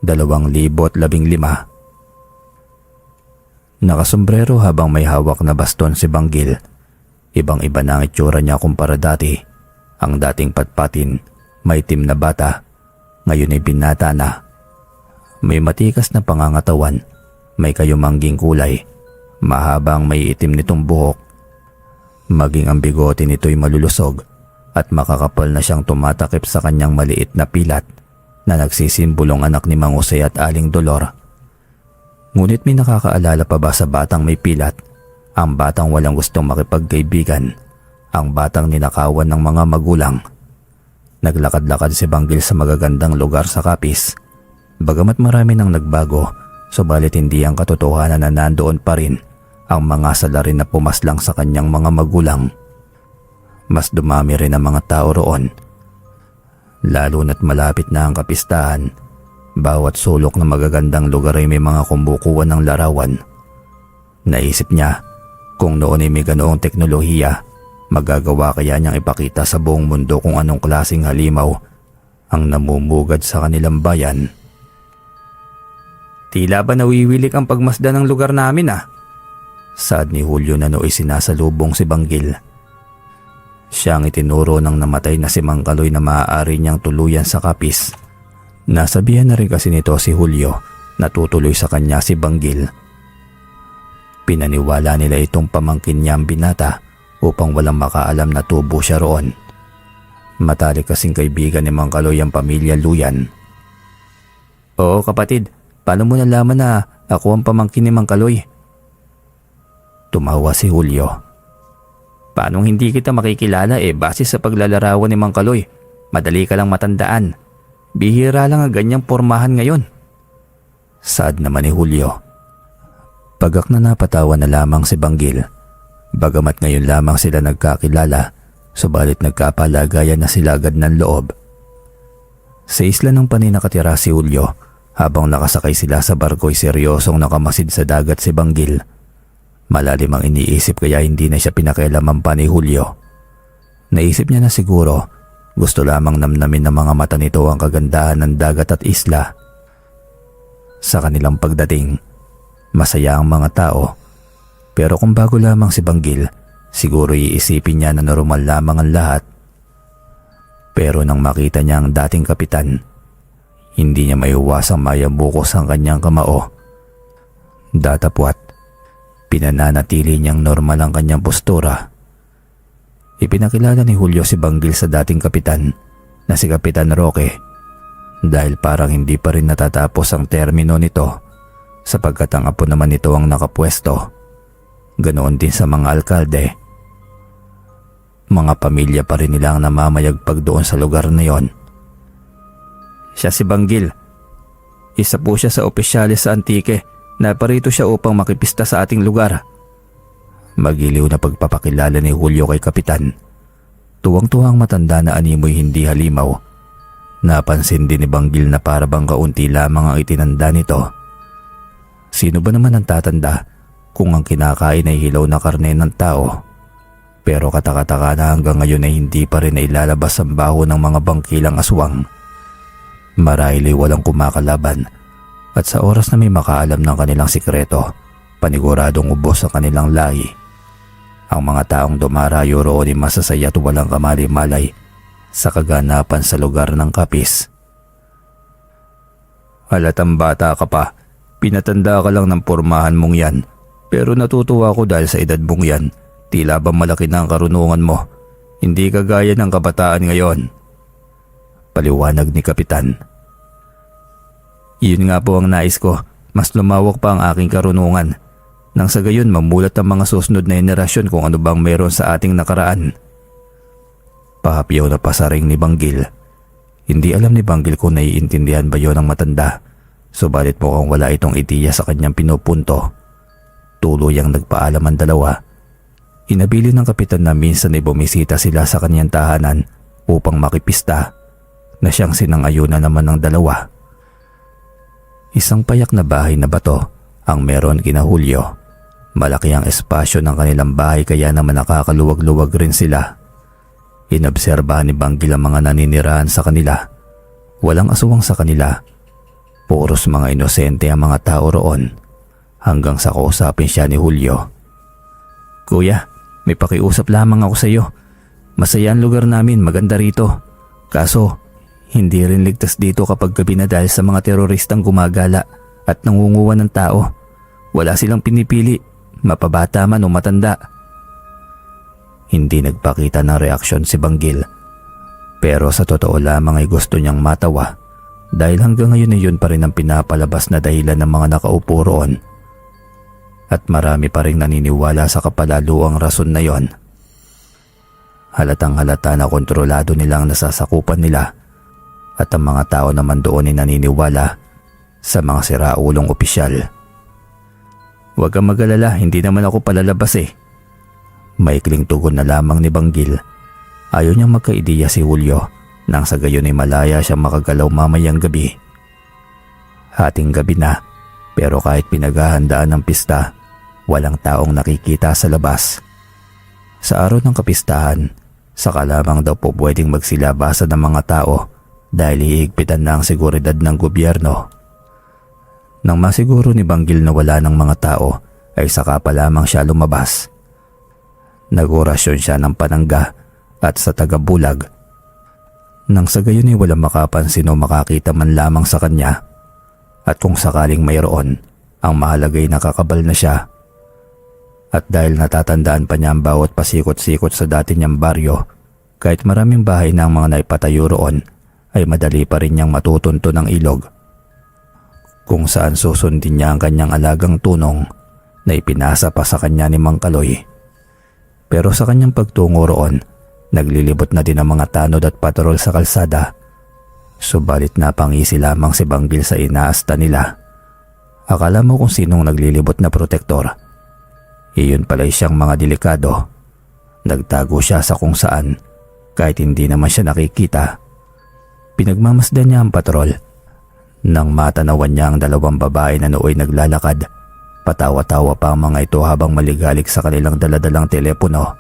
2015. Nakasombrero habang may hawak na baston si Banggil. Ibang-iba na ang itsura niya kumpara dati. Ang dating patpatin, may itim na bata, ngayon ay binata na. May matikas na pangangatawan, may kayumangging kulay, mahabang may itim nitong buhok. Maging ang bigote nito'y malulusog at makakapal na siyang tumatakip sa kanyang maliit na pilat na nagsisimbolong anak ni Mang Jose at Aling Dolor. Ngunit may nakakaalala pa ba sa batang may pilat? Ang batang walang gustong makipagkaibigan, ang batang ninakawan ng mga magulang. Naglakad-lakad si Banggil sa magagandang lugar sa Capiz. Bagamat marami nang nagbago, subalit hindi ang katotohanan na nandoon pa rin ang mga salarin na pumaslang sa kanyang mga magulang. Mas dumami rin ang mga tao roon. Lalo na't malapit na ang kapistahan, bawat sulok na magagandang lugar ay may mga kumbukuhan ng larawan. Naisip niya, kung noon ay may ganoong teknolohiya, magagawa kaya niyang ipakita sa buong mundo kung anong klaseng halimaw ang namumugad sa kanilang bayan. Tila ba nawiwilik ang pagmasdan ng lugar namin Saad ni Julio na nooy sinasalubong si Banggil. Siyang itinuro ng namatay na si Mang Kaloy na maaari niyang tuluyan sa Capiz. Nasabihan na rin kasi nito si Julio na tutuloy sa kanya si Banggil. Pinaniwala nila itong pamangkin niyang binata upang walang makaalam na tubo siya roon. Matalik kasing kaibigan ni Mang Kaloy ang pamilya Luyan. Oo kapatid, paano mo nalaman na ako ang pamangkin ni Mang Kaloy? Tumawa si Julio. Paanong hindi kita makikilala base sa paglalarawan ni Mang Kaloy? Madali ka lang matandaan. Bihira lang ang ganyang pormahan ngayon. Saad naman ni Julio. Pagak na napatawa na lamang si Banggil. Bagamat ngayon lamang sila nagkakilala, subalit nagkapalagayan na sila agad ng loob. Sa isla ng Panay nakatira si Julio. Habang nakasakay sila sa barko'y seryosong nakamasid sa dagat si Banggil. Malalim ang iniisip kaya hindi na siya pinakialaman pa ni Julio. Naisip niya na siguro gusto lamang namnamin ng mga mata nito ang kagandahan ng dagat at isla. Sa kanilang pagdating, masaya ang mga tao. Pero kung bago lamang si Banggil, siguro iisipin niya na normal lamang ang lahat. Pero nang makita niya ang dating kapitan, hindi niya maiwasang mayabukos ang kanyang kamao. Datapwat, pinananatili niyang normal ang kanyang postura. Ipinakilala ni Julio si Banggil sa dating kapitan na si Kapitan Roque dahil parang hindi pa rin natatapos ang termino nito sapagkat ang apo naman nito ang nakapwesto. Ganoon din sa mga alkalde. Mga pamilya pa rin nila ang namamayagpag doon sa lugar na yon. Siya si Banggil. Isa po siya sa opisyalis sa Antique. Naparito siya upang makipista sa ating lugar. Magiliw na pagpapakilala ni Julio kay Kapitan. Tuwang-tuwang matanda na animoy hindi halimaw. Napansin din ni Banggil na para bang kaunti lamang ang itinanda nito. Sino ba naman ang tatanda kung ang kinakain ay hilaw na karne ng tao? Pero katakataka na hanggang ngayon ay hindi pa rin nailalabas ang baho ng mga bangkilang aswang. Marahil ay walang kumakalaban at sa oras na may makaalam ng kanilang sikreto, paniguradong ubos sa kanilang lahi. Ang mga taong dumarayo roon ay masasaya at walang kamali-malay sa kaganapan sa lugar ng Kapis. Halatang bata ka pa, pinatanda ka lang ng pormahan mong yan. Pero natutuwa ko dahil sa edad mong yan, tila ba malaki na ang karunungan mo. Hindi kagaya ng kabataan ngayon. Paliwanag ni Kapitan. Yun nga po ang nais ko, mas lumawak pa ang aking karunungan. Nang sa gayon mamulat ang mga susunod na henerasyon kung ano bang meron sa ating nakaraan. Pahapyaw na pasaring ni Banggil. Hindi alam ni Banggil kung naiintindihan ba yon ng matanda. Subalit mukhang wala itong ideya sa kanyang pinupunto. Tuluyang nagpaalam ang dalawa. Inabili ng kapitan na minsan ay bumisita sila sa kanyang tahanan upang makipista na siyang sinang-ayunan naman ng dalawa. Isang payak na bahay na bato ang meron kina Julio. Malaki ang espasyo ng kanilang bahay kaya naman nakakaluwag-luwag rin sila. Inobserbahan ni Banggil ang mga naninirahan sa kanila. Walang aswang sa kanila. Puros mga inosente ang mga tao roon. Hanggang sa kausapin siya ni Julio. Kuya, may pakiusap lamang ako sa iyo. Masaya ang lugar namin, maganda rito. Kaso, hindi rin ligtas dito kapag gabi na dahil sa mga teroristang gumagala at nangunguha ng tao. Wala silang pinipili, mapabata man o matanda. Hindi nagpakita ng reaksyon si Banggil. Pero sa totoo lamang ay gusto niyang matawa dahil hanggang ngayon ay yun pa rin ang pinapalabas na dahilan ng mga nakaupo roon. At marami pa rin naniniwala sa kapalaluang rason na yon. Halatang halata na kontrolado nilang nasasakupan nila at ang mga tao naman doon ay naniniwala sa mga siraulong opisyal. Huwag kang mag-alala, hindi naman ako palalabas eh. Maikling tugon na lamang ni Banggil. Ayaw niyang magkaideya si Julio nang sa gayon ay malaya siyang makagalaw mamayang gabi. Hating gabi na pero kahit pinaghahandaan ng pista, walang taong nakikita sa labas. Sa araw ng kapistahan, saka lamang daw po pwedeng magsilabasa ng mga tao dahil hihigpitan na ang seguridad ng gobyerno. Nang masiguro ni Banggil na wala ng mga tao, ay saka pa lamang siya lumabas. Nag-orasyon siya ng panangga at sa tagabulag. Nang sa gayon ay walang makapansin o makakita man lamang sa kanya. At kung sakaling mayroon, ang mahalagay nakakabal na siya. At dahil natatandaan pa niya ang bawat pasikot-sikot sa dati niyang baryo, kahit maraming bahay na ang mga naipatayo roon, ay madali pa rin niyang matutunto ng ilog. Kung saan susundin niya ang kanyang alagang tunong na ipinasa pa sa kanya ni Mang Kaloy. Pero sa kanyang pagtungo roon, naglilibot na din ang mga tanod at patrol sa kalsada. Subalit napangisi lamang si Banggil sa inaasta nila. Akala mo kung sinong naglilibot na protektor. Iyon pala'y siyang mga delikado. Nagtago siya sa kung saan kahit hindi naman siya nakikita. Pinagmamasdan niya ang patrol. Nang matanawan niya ang dalawang babae na nooy naglalakad, patawa-tawa pa ang mga ito habang maligalik sa kanilang daladalang telepono.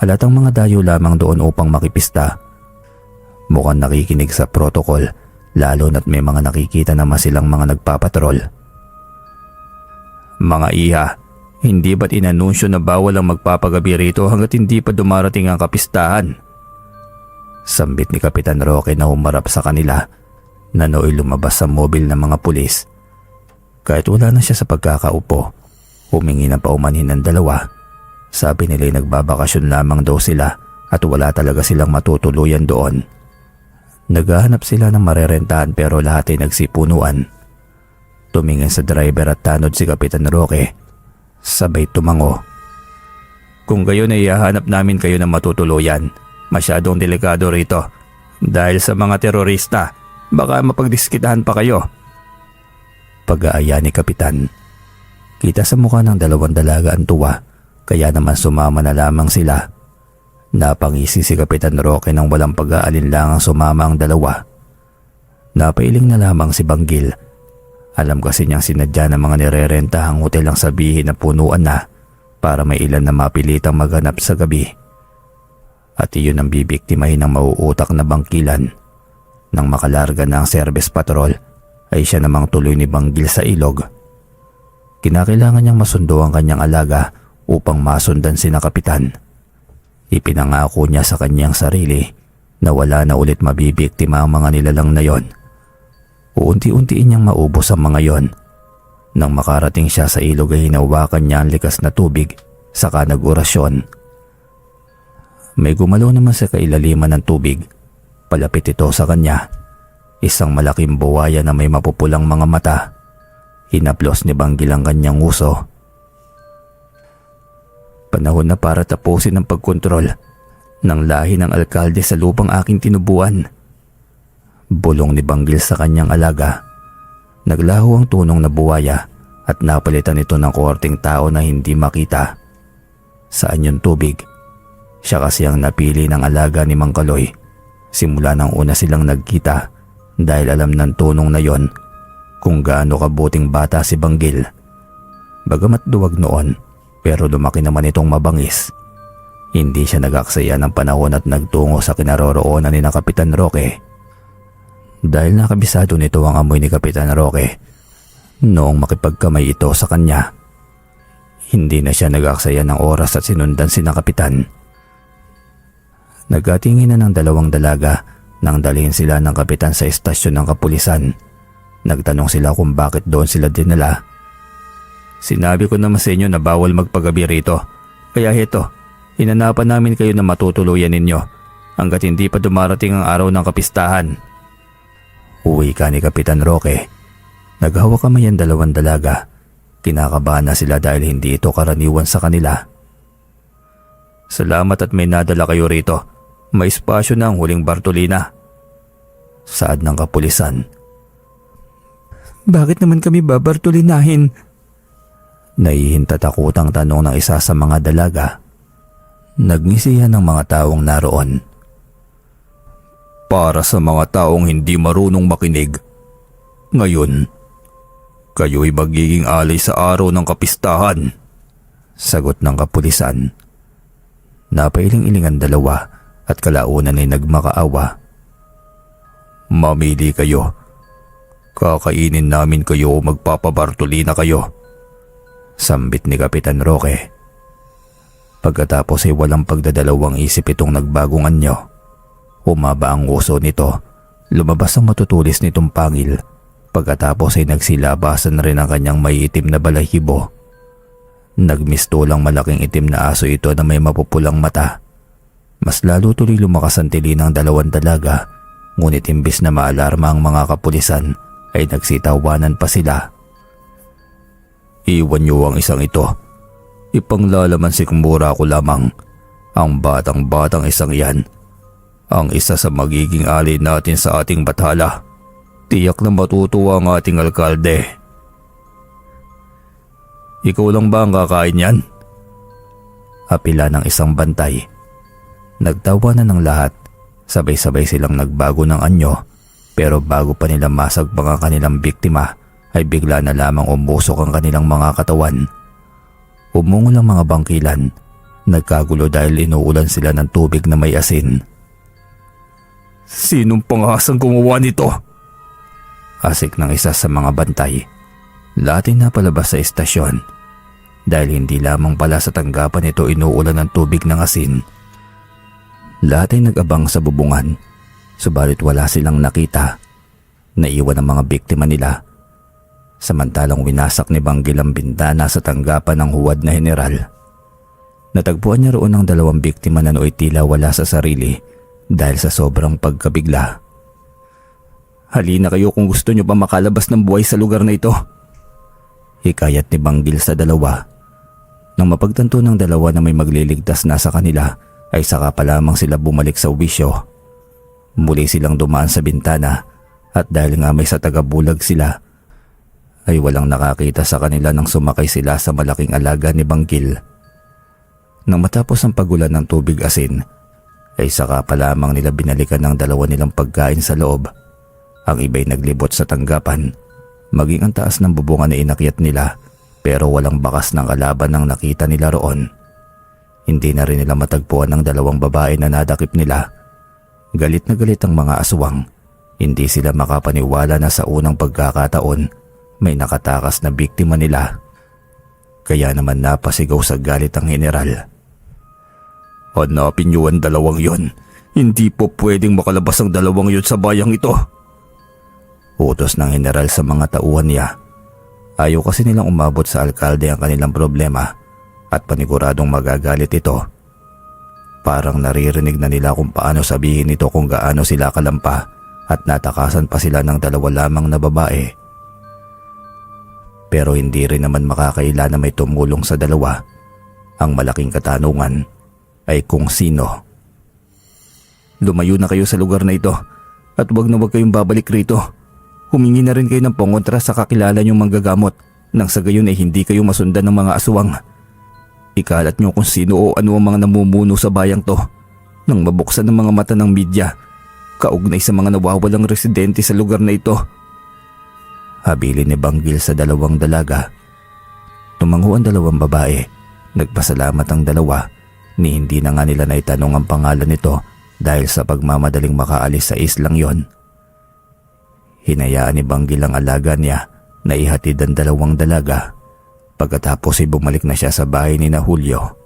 Halatang mga dayo lamang doon upang makipista. Mukhang nakikinig sa protocol, lalo na't may mga nakikita naman silang mga nagpapatrol. Mga iha, hindi ba't inanunsyo na bawal ang magpapagabi rito hanggat hindi pa dumarating ang kapistahan? Sambit ni Kapitan Roque na humarap sa kanila na nooy lumabas sa mobil ng mga pulis. Kahit wala na siya sa pagkakaupo, humingi na paumanhin ng dalawa. Sabi nila'y nagbabakasyon lamang daw sila at wala talaga silang matutuluyan doon. Naghahanap sila ng marerentahan pero lahat ay nagsipunuan. Tumingin sa driver at tanod si Kapitan Roque. Sabay tumango. Kung gayon ay hahanap namin kayo ng matutuluyan. Masyadong delikado rito. Dahil sa mga terorista, baka mapagdiskitahan pa kayo. Pag-aaya ni Kapitan. Kita sa mukha ng dalawang dalaga ang tuwa, kaya naman sumama na lamang sila. Napangisi si Kapitan Roque nang walang pag-aalinlangang sumama ang dalawa. Napailing na lamang si Banggil. Alam kasi niyang sinadya ng mga nirerentahang hotel ang sabihin na punuan na para may ilan na mapilitang maghanap sa gabi. At iyon ang bibiktimahin ng mauutak na bangkilan. Nang makalarga na ang service patrol ay siya namang tuloy ni Banggil sa ilog. Kinakailangan niyang masundo ang kanyang alaga upang masundan sina kapitan. Ipinangako niya sa kanyang sarili na wala na ulit mabibiktima ang mga nilalang na yon. Uunti-untiin niyang maubos ang mga yon. Nang makarating siya sa ilog ay hinawakan niya ang likas na tubig saka nag-orasyon. May gumalaw naman sa kailaliman ng tubig. Palapit ito sa kanya. Isang malaking buwaya na may mapupulang mga mata. Hinaplos ni Banggil ang kanyang uso. Panahon na para tapusin ang pagkontrol ng lahi ng alkalde sa lupang aking tinubuan. Bulong ni Banggil sa kanyang alaga. Naglaho ang tunong na buwaya at napalitan ito ng kohorteng tao na hindi makita. Saan yung tubig? Siya kasi ang napili ng alaga ni Mang Kaloy. Simula nang una silang nagkita dahil alam ng tunong na yon kung gaano kabuting bata si Banggil. Bagamat duwag noon pero lumaki naman itong mabangis. Hindi siya nag-aksaya ng panahon at nagtungo sa kinaroroonan ni na Kapitan Roque. Dahil nakabisado nito ang amoy ni Kapitan Roque noong makipagkamay ito sa kanya. Hindi na siya nag-aksaya ng oras at sinundan si na Kapitan. Nagkatingin na ng dalawang dalaga nang dalhin sila ng kapitan sa estasyon ng kapulisan. Nagtanong sila kung bakit doon sila dinala. Sinabi ko naman sa inyo na bawal magpagabi rito. Kaya heto, hinanapan namin kayo na matutuluyan ninyo hanggat hindi pa dumarating ang araw ng kapistahan. Uwi ka ni Kapitan Roque. Naghawak kamay ang dalawang dalaga. Kinakabahan na sila dahil hindi ito karaniwan sa kanila. Salamat at may nadala kayo rito. May espasyo na ang huling Bartolina. Saad ng kapulisan. Bakit naman kami babartolinahin? Naihintatakutang tanong ng isa sa mga dalaga. Nagngisihan ng mga taong naroon. Para sa mga taong hindi marunong makinig. Ngayon, kayo'y magiging alay sa araw ng kapistahan. Sagot ng kapulisan. Napailing-iling ang dalawa at kalaunan ay nagmakaawa. Mamili kayo. Kakainin namin kayo o magpapabartolina kayo. Sambit ni Kapitan Roque. Pagkatapos ay walang pagdadalawang isip itong nagbagong anyo. Humaba ang uso nito. Lumabas ang matutulis nitong pangil. Pagkatapos ay nagsilabasan rin ang kanyang maiitim na balahibo. Nagmistulang malaking itim na aso ito na may mapupulang mata. Mas lalo tuloy lumakas ang tili ng dalawang dalaga, ngunit imbis na maalarma ang mga kapulisan ay nagsitawanan pa sila. Iwan niyo ang isang ito. Ipanglalaman si Kumura ko lamang. Ang batang-batang isang yan. Ang isa sa magiging alay natin sa ating bathala. Tiyak na matutuwa ang ating alkalde. Ikaw lang ba ang kakain yan? Apila ng isang bantay. Nagtawa na ng lahat. Sabay-sabay silang nagbago ng anyo. Pero bago pa nila masagpang ang kanilang biktima ay bigla na lamang umusok ang kanilang mga katawan. Umungol ang mga bangkilan. Nagkagulo dahil inuulan sila ng tubig na may asin. Sinong panghasang gumawa nito? Asik ng isa sa mga bantay. Lahat ay napalabas sa estasyon. Dahil hindi lamang pala sa tanggapan ito inuulan ng tubig ng asin. Lahat ay nag-abang sa bubungan. Subalit wala silang nakita. Naiwan ang mga biktima nila. Samantalang winasak ni Banggil ang bintana sa tanggapan ng huwad na general. Natagpuan niya roon ang dalawang biktima na nooy tila wala sa sarili dahil sa sobrang pagkabigla. Halina kayo kung gusto niyo pa makalabas ng buhay sa lugar na ito. Hikayat ni Banggil sa dalawa. Nang mapagtanto ng dalawa na may magliligtas na sa kanila, ay saka pa lamang sila bumalik sa wisyo. Muli silang dumaan sa bintana at dahil nga may sa tagabulag sila, ay walang nakakita sa kanila nang sumakay sila sa malaking alaga ni Banggil. Nang matapos ang pagulan ng tubig asin, ay saka pa lamang nila binalikan ng dalawa nilang pagkain sa loob. Ang iba'y naglibot sa tanggapan, maging ang taas ng bubungan na inakyat nila pero walang bakas ng kalaban ang nakita nila roon. Hindi na rin nila matagpuan ang dalawang babae na nadakip nila. Galit na galit ang mga aswang. Hindi sila makapaniwala na sa unang pagkakataon may nakatakas na biktima nila. Kaya naman napasigaw sa galit ang general. "Hanapin niyo ang dalawang yon. Hindi po pwedeng makalabas ang dalawang yon sa bayang ito." Utos ng general sa mga tauhan niya. Ayaw kasi nilang umabot sa alkalde ang kanilang problema at paniguradong magagalit ito. Parang naririnig na nila kung paano sabihin ito kung gaano sila kalampa at natakasan pa sila ng dalawa lamang na babae. Pero hindi rin naman makakaila na may tumulong sa dalawa. Ang malaking katanungan ay kung sino. "Lumayo na kayo sa lugar na ito at wag na wag kayong babalik rito. Humingi na rin kayo ng pangontra sa kakilala niyong manggagamot nang sa gayon ay hindi kayo masundan ng mga aswang. Ikalat niyo kung sino o ano ang mga namumuno sa bayang to nang mabuksan ng mga mata ng media kaugnay sa mga nawawalang residente sa lugar na ito." Habilin ni Banggil sa dalawang dalaga. Tumango ang dalawang babae. Nagpasalamat ang dalawa ni hindi na nga nila naitanong ang pangalan nito dahil sa pagmamadaling makaalis sa islang yon. Hinayaan ni Banggil ang alaga niya na ihatid ang dalawang dalaga. Pagkatapos ay bumalik na siya sa bahay ni na Julio.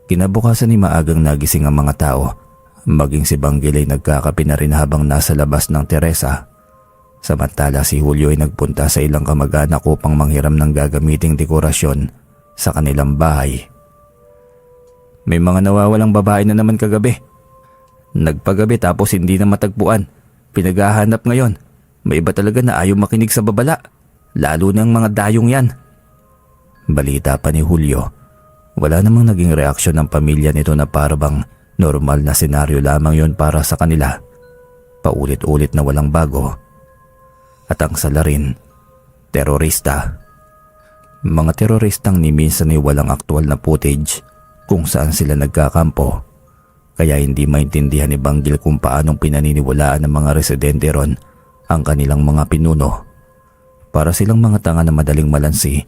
Kinabukasan ni maagang nagising ang mga tao. Maging si Banggil ay nagkakape na rin habang nasa labas ng Teresa. Samantala si Julio ay nagpunta sa ilang kamag-anak upang manghiram ng gagamiting dekorasyon sa kanilang bahay. "May mga nawawalang babae na naman kagabi. Nagpagabi tapos hindi na matagpuan. Pinaghahanap ngayon. May iba talaga na ayaw makinig sa babala. Lalo ng mga dayong yan." Balita pa ni Julio. Wala namang naging reaksyon ng pamilya nito na parabang normal na senaryo lamang yon para sa kanila. Paulit-ulit na walang bago. At ang salarin, terorista. Mga teroristang ni minsan ay walang aktual na footage kung saan sila nagkakampo. Kaya hindi maintindihan ni Banggil kung paanong pinaniniwalaan ng mga residente ron ang kanilang mga pinuno. Para silang mga tanga na madaling malansi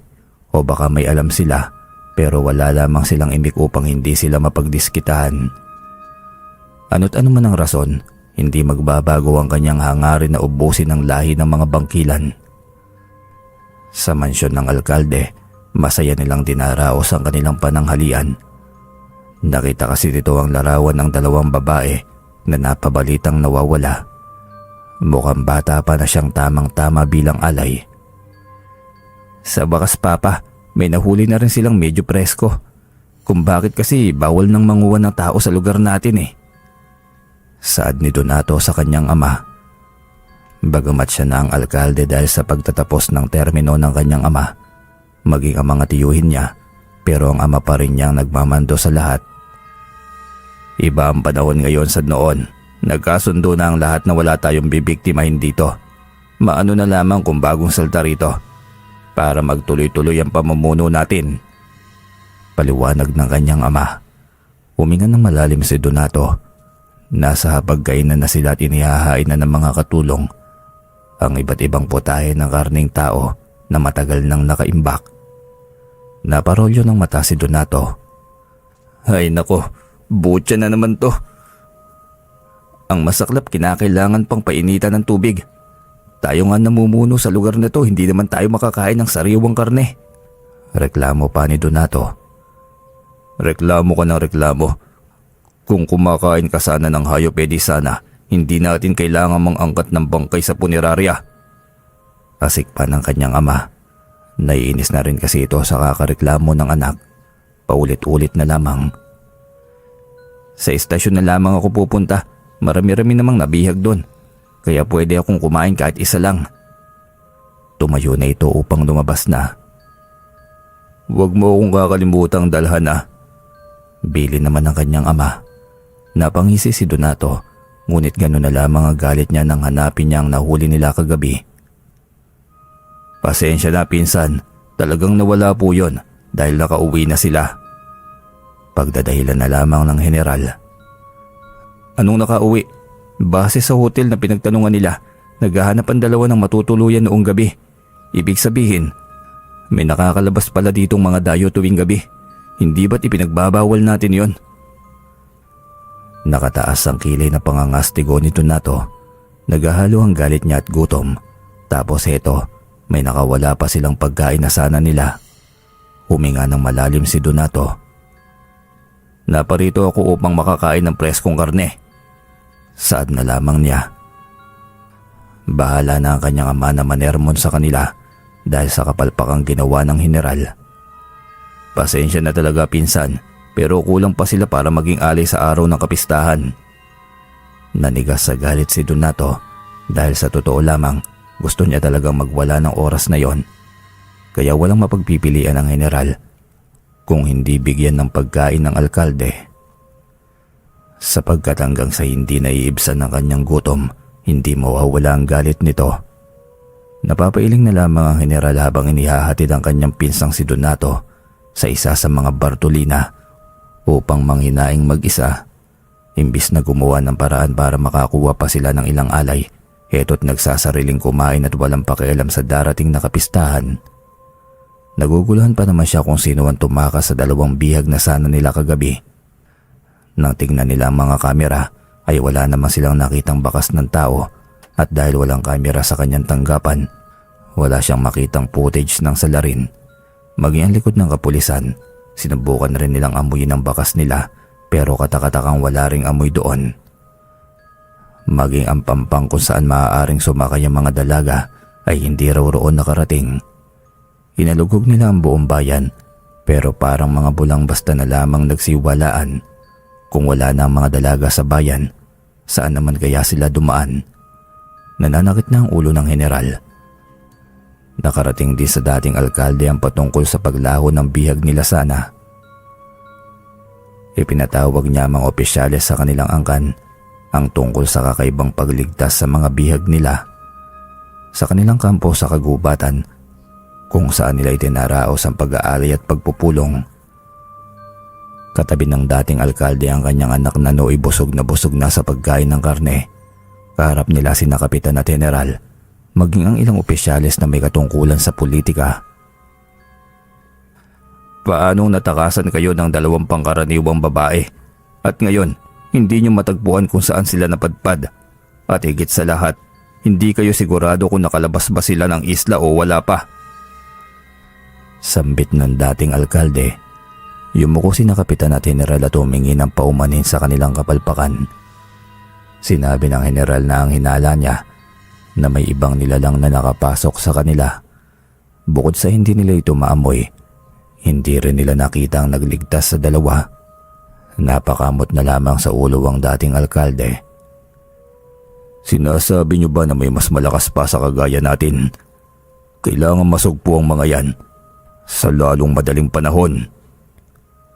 o baka may alam sila pero wala lamang silang imik upang hindi sila mapagdiskitahan. Ano't ano man ang rason, hindi magbabago ang kanyang hangarin na ubusin ang lahi ng mga bangkilan. Sa mansyon ng alkalde, masaya nilang dinaraos ang kanilang pananghalian. Nakita kasi dito ang larawan ng dalawang babae na napabalitang nawawala. Mukhang bata pa na siyang tamang-tama bilang alay. "Sa bakas papa, may nahuli na rin silang medyo presko. Kung bakit kasi bawal nang manguha ng tao sa lugar natin eh." Saad ni Donato sa kanyang ama. Bagamat siya na ang alkalde dahil sa pagtatapos ng termino ng kanyang ama, maging ang mga tiyuhin niya, pero ang ama pa rin niyang nagmamando sa lahat. Iba ang panahon ngayon sa noon. Nagkasundo na ang lahat na wala tayong bibiktimahin dito. Maano na lamang kung bagong salta rito para magtuloy-tuloy ang pamumuno natin. Paliwanag ng kanyang ama. Huminga ng malalim si Donato. Nasa hapagkainan na sila at inihahain na ng mga katulong ang iba't ibang putahe ng karning tao na matagal nang nakaimbak. Naparolyo ng mata si Donato. "Ay nako, butya na naman to. Ang masaklap kinakailangan pang painitan ng tubig. Tayo nga namumuno sa lugar na to, hindi naman tayo makakain ng sariwang karne." Reklamo pa ni Donato. "Reklamo ka ng reklamo. Kung kumakain ka sana ng hayop, edi sana hindi natin kailangan mangangkat ng bangkay sa punerarya." Asik pa ng kanyang ama. Naiinis na rin kasi ito sa kakareklamo ng anak. Paulit-ulit na lamang. "Sa istasyon na lamang ako pupunta. Marami-rami namang nabihag doon. Kaya pwede akong kumain kahit isa lang." Tumayo na ito upang lumabas na. "Huwag mo akong kakalimutang dalhan na." Bili naman ng kanyang ama. Napangisi si Donato, ngunit gano'n na lamang ang galit niya nang hanapin niya ang nahuli nila kagabi. "Pasensya na pinsan, talagang nawala po yon dahil nakauwi na sila." Pagdadahilan na lamang ng general. "Anong nakauwi? Base sa hotel na pinagtanungan nila, naghahanap ang dalawa ng matutuluyan noong gabi. Ibig sabihin, May nakakalabas pala ditong mga dayo tuwing gabi. Hindi ba't ipinagbabawal natin yon? Nakataas ang kilay na pangangastigo ni Donato. Naghahalo ang galit niya at gutom. Tapos heto, may nakawala pa silang pagkain na sana nila. Huminga ng malalim si Donato. Naparito ako upang makakain ng preskong karne. Saad na lamang niya. Bahala na ang kanyang ama na manermon sa kanila dahil sa kapalpakang ginawa ng general. Pasensya na talaga pinsan, pero kulang pa sila para maging alay sa araw ng kapistahan. Nanigas sa galit si Donato dahil sa totoo lamang gusto niya talagang magwala ng oras na yon. Kaya walang mapagpipilian ang general kung hindi bigyan ng pagkain ng alkalde. Sapagkat hanggang sa hindi naiibsan ng kanyang gutom, hindi mawawala ang galit nito. Napapailing na lamang ang general habang inihahatid ang kanyang pinsang si Donato sa isa sa mga Bartolina upang manghinaing mag-isa. Imbis na gumawa ng paraan para makakuha pa sila ng ilang alay, heto't nagsasariling kumain at walang pakialam sa darating na kapistahan. Naguguluhan pa naman siya kung sino ang tumakas sa dalawang bihag na sana nila kagabi. Nang tingnan nila ang mga kamera ay wala naman silang nakitang bakas ng tao at dahil walang kamera sa kanyang tanggapan, wala siyang makitang footage ng salarin. Maging ang likod ng kapulisan, sinubukan na rin nilang amuyin ang bakas nila pero katakatakang wala ring amoy doon. Maging ang pampang kung saan maaaring sumakay ang mga dalaga ay hindi raw roon nakarating. Inalugog nila ang buong bayan pero parang mga bulang basta na lamang nagsiwalaan. Kung wala na ang mga dalaga sa bayan, saan naman kaya sila dumaan? Nananakit na ang ulo ng general. Nakarating din sa dating alkalde ang patungkol sa paglaho ng bihag nila sana. Ipinatawag niya ang mga opisyales sa kanilang angkan ang tungkol sa kakaibang pagligtas sa mga bihag nila. Sa kanilang kampo sa kagubatan, kung saan nila itinaraos ang pag-aalay at pagpupulong. Katabi ng dating alkalde ang kanyang anak na nooy busog na sa pagkain ng karne. Kaharap nila sina kapitan at general, maging ang ilang opisyales na may katungkulan sa politika. Paanong natakasan kayo ng 2 pangkaraniwang babae at ngayon hindi nyo matagpuan kung saan sila napadpad? At higit sa lahat, hindi kayo sigurado kung nakalabas ba sila ng isla o wala pa? Sambit ng dating alkalde. Yumuko sina kapitan at general at humingi ng paumanin sa kanilang kapalpakan. Sinabi ng general na ang hinala niya na may ibang nilalang na nakapasok sa kanila. Bukod sa hindi nila ito maamoy, hindi rin nila nakita ang nagligtas sa 2. Napakamot na lamang sa ulo ang dating alkalde. Sinasabi niyo ba na may mas malakas pa sa kagaya natin? Kailangan masugpo ang mga yan sa lalong madaling panahon.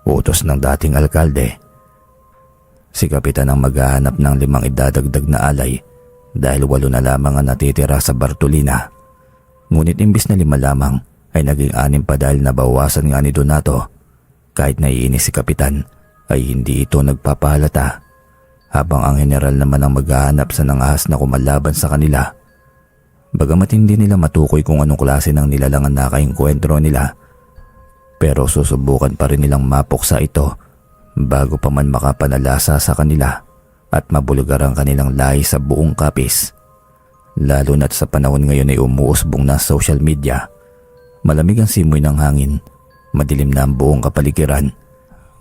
Utos ng dating alkalde. Si kapitan ang maghahanap ng 5 idadagdag na alay dahil 8 na lamang ang natitira sa Bartolina. Ngunit imbis na 5 lamang ay naging 6 pa dahil nabawasan nga ni Donato. Kahit naiinis si kapitan ay hindi ito nagpapahalata, habang ang general naman ang maghahanap sa nangahas na kumalaban sa kanila. Bagamat hindi nila matukoy kung anong klase ng nilalangan na nakaengkwentro nila, pero susubukan pa rin nilang mapuksa ito bago pa man makapanalasa sa kanila at mabulugar ang kanilang lahi sa buong kapis. Lalo na't sa panahon ngayon ay umuusbong na social media. Malamig ang simoy ng hangin, madilim na ang buong kapaligiran,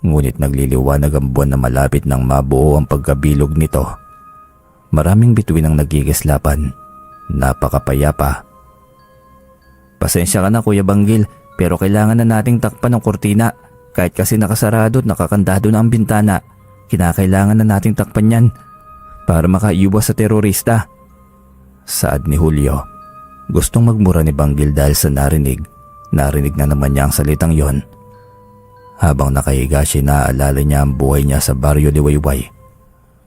ngunit nagliliwanag ang buwan na malapit nang mabuo ang pagkabilog nito. Maraming bituin ang nagigislapan, napakapayapa. Pasensya ka na Kuya Banggil, pero kailangan na nating takpan ng kurtina. Kahit kasi nakasarado at nakakandado na ang bintana, kinakailangan na nating takpan yan para makaiwas sa terorista. Saad ni Julio. Gustong magmura ni Banggil dahil sa narinig na naman niya ang salitang yon. Habang nakahiga siya, naaalala niya ang buhay niya sa baryo de Wayway.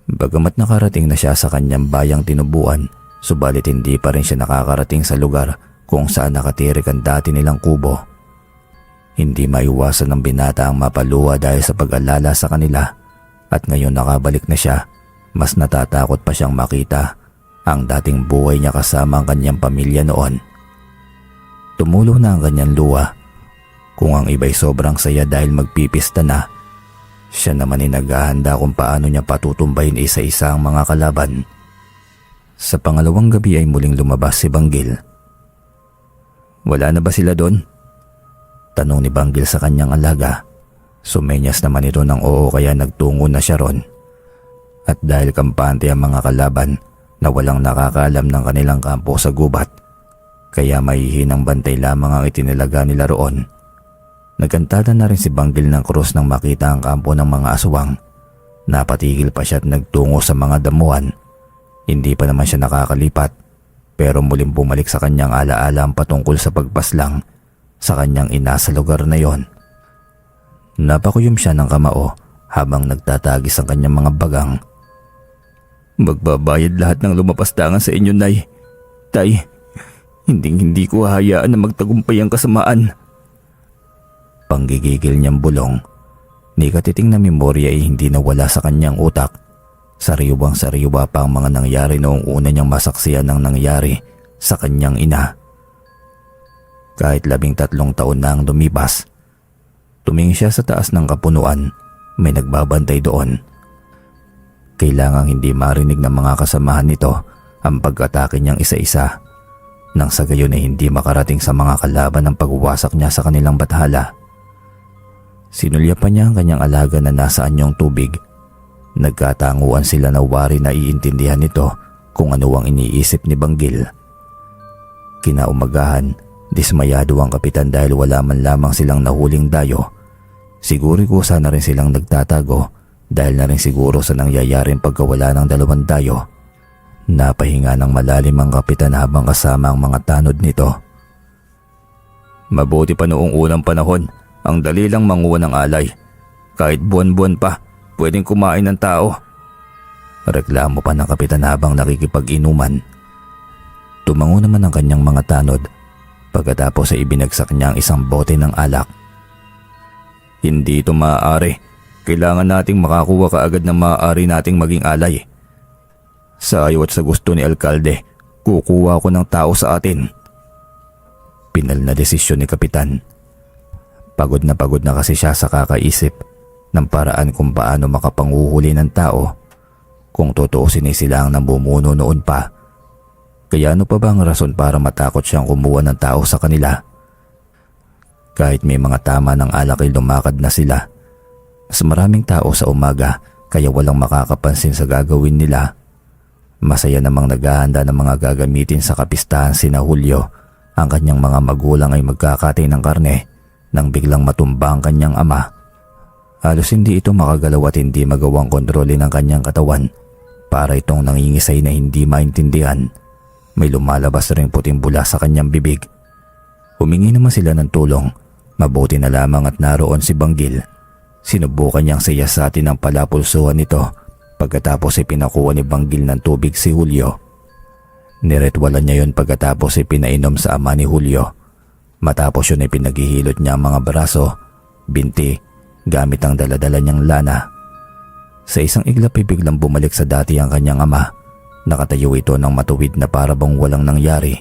Bagamat nakarating na siya sa kanyang bayang tinubuan, subalit hindi pa rin siya nakakarating sa lugar kung saan nakatirik ang dati nilang kubo. Hindi maiwasan ng binata ang mapaluwa dahil sa pag-alala sa kanila, at ngayon nakabalik na siya, mas natatakot pa siyang makita ang dating buhay niya kasama ang kanyang pamilya noon. Tumulo na ang kanyang luha. Kung ang iba'y sobrang saya dahil magpipista na, siya naman ay naghahanda kung paano niya patutumbayin isa-isa ang mga kalaban. Sa pangalawang gabi ay muling lumabas si Banggil. "Wala na ba sila doon?" tanong ni Banggil sa kanyang alaga. Sumenyas naman ito ng oo kaya nagtungo na siya ron. At dahil kampante ang mga kalaban na walang nakakaalam ng kanilang kampo sa gubat, kaya mahihinang bantay lamang ang itinilaga nila roon. Nagkantada na rin si Banggil ng krus nang makita ang kampo ng mga aswang. Napatigil pa siya at nagtungo sa mga damuhan. Hindi pa naman siya nakakalipat, pero muling bumalik sa kanyang alaala ang patungkol sa pagpaslang sa kanyang ina sa lugar na yon. Napakuyom siya ng kamao habang nagtatagis ang kanyang mga bagang. "Magbabayad lahat ng lumapastangan sa inyo, Nay. Tay, hindi ko hahayaan na magtagumpay ang kasamaan." Panggigigil niyang bulong. Ni katiting na memorya ay hindi nawala sa kanyang utak. Sariwang-sariwa pa ang mga nangyari noong una niyang masaksiyan ng nangyari sa kanyang ina. Kahit 13 taon na ang lumipas, tumingin siya sa taas ng kapunuan. May nagbabantay doon. Kailangang hindi marinig ng mga kasamahan nito ang pag-atake niyang isa-isa, nang sa gayon ay hindi makarating sa mga kalaban ang pagwasak niya sa kanilang bathala. Sinulyapan niya ang kanyang alaga na nasa anyong tubig. Nagkatanguan sila na wari na iintindihan nito kung ano ang iniisip ni Banggil. Kinaumagahan, dismayado ang kapitan dahil wala man lamang silang nahuling dayo. Siguro kusa na rin silang nagtatago dahil na rin siguro sa nangyayaring pagkawala ng 2 dayo. Napahinga ng malalim ang kapitan habang kasama ang mga tanod nito. "Mabuti pa noong unang panahon, ang dali lang manguha ng alay. Kahit buwan-buwan pa, pwedeng kumain ng tao." Reklamo pa ng kapitan habang nakikipag-inuman. Tumango naman ang kanyang mga tanod pagkatapos ay ibinagsak niya ang isang bote ng alak. "Hindi ito maaari. Kailangan nating makakuha kaagad ng maaari nating maging alay. Sa ayaw at sa gusto ni Alkalde, kukuha ko ng tao sa atin." Pinal na desisyon ni kapitan. Pagod na kasi siya sa kakaisip ng paraan kung paano makapanguhuli ng tao. Kung tutuusin ay sila ang namumuno noon pa. Kaya ano pa ba ang rason para matakot siyang kumuha ng tao sa kanila? Kahit may mga tama ng alak ay lumakad na sila. Mas maraming tao sa umaga kaya walang makakapansin sa gagawin nila. Masaya namang naghahanda ng mga gagamitin sa kapistahan sina Julio. Ang kanyang mga magulang ay magkakatay ng karne nang biglang matumba ang kanyang ama. Halos hindi ito makagalaw at hindi magawang kontrolin ang kanyang katawan. Para itong nangingisay na hindi maintindihan. May lumalabas ring puting bula sa kanyang bibig. Humingi naman sila ng tulong. Mabuti na lamang at naroon si Banggil. Sinubukan niyang siyasatin ang palapulsuhan nito. Pagkatapos ay pinakuha ni Banggil ng tubig si Julio. Niretwalan niya yon pagkatapos ay pinainom sa ama ni Julio. Matapos yun ay pinaghihilot niya ang mga braso, binti, gamit ang daladala niyang lana. Sa isang iglap ay biglang bumalik sa dati ang kanyang ama. Nakatayo ito ng matuwid na para bang walang nangyari.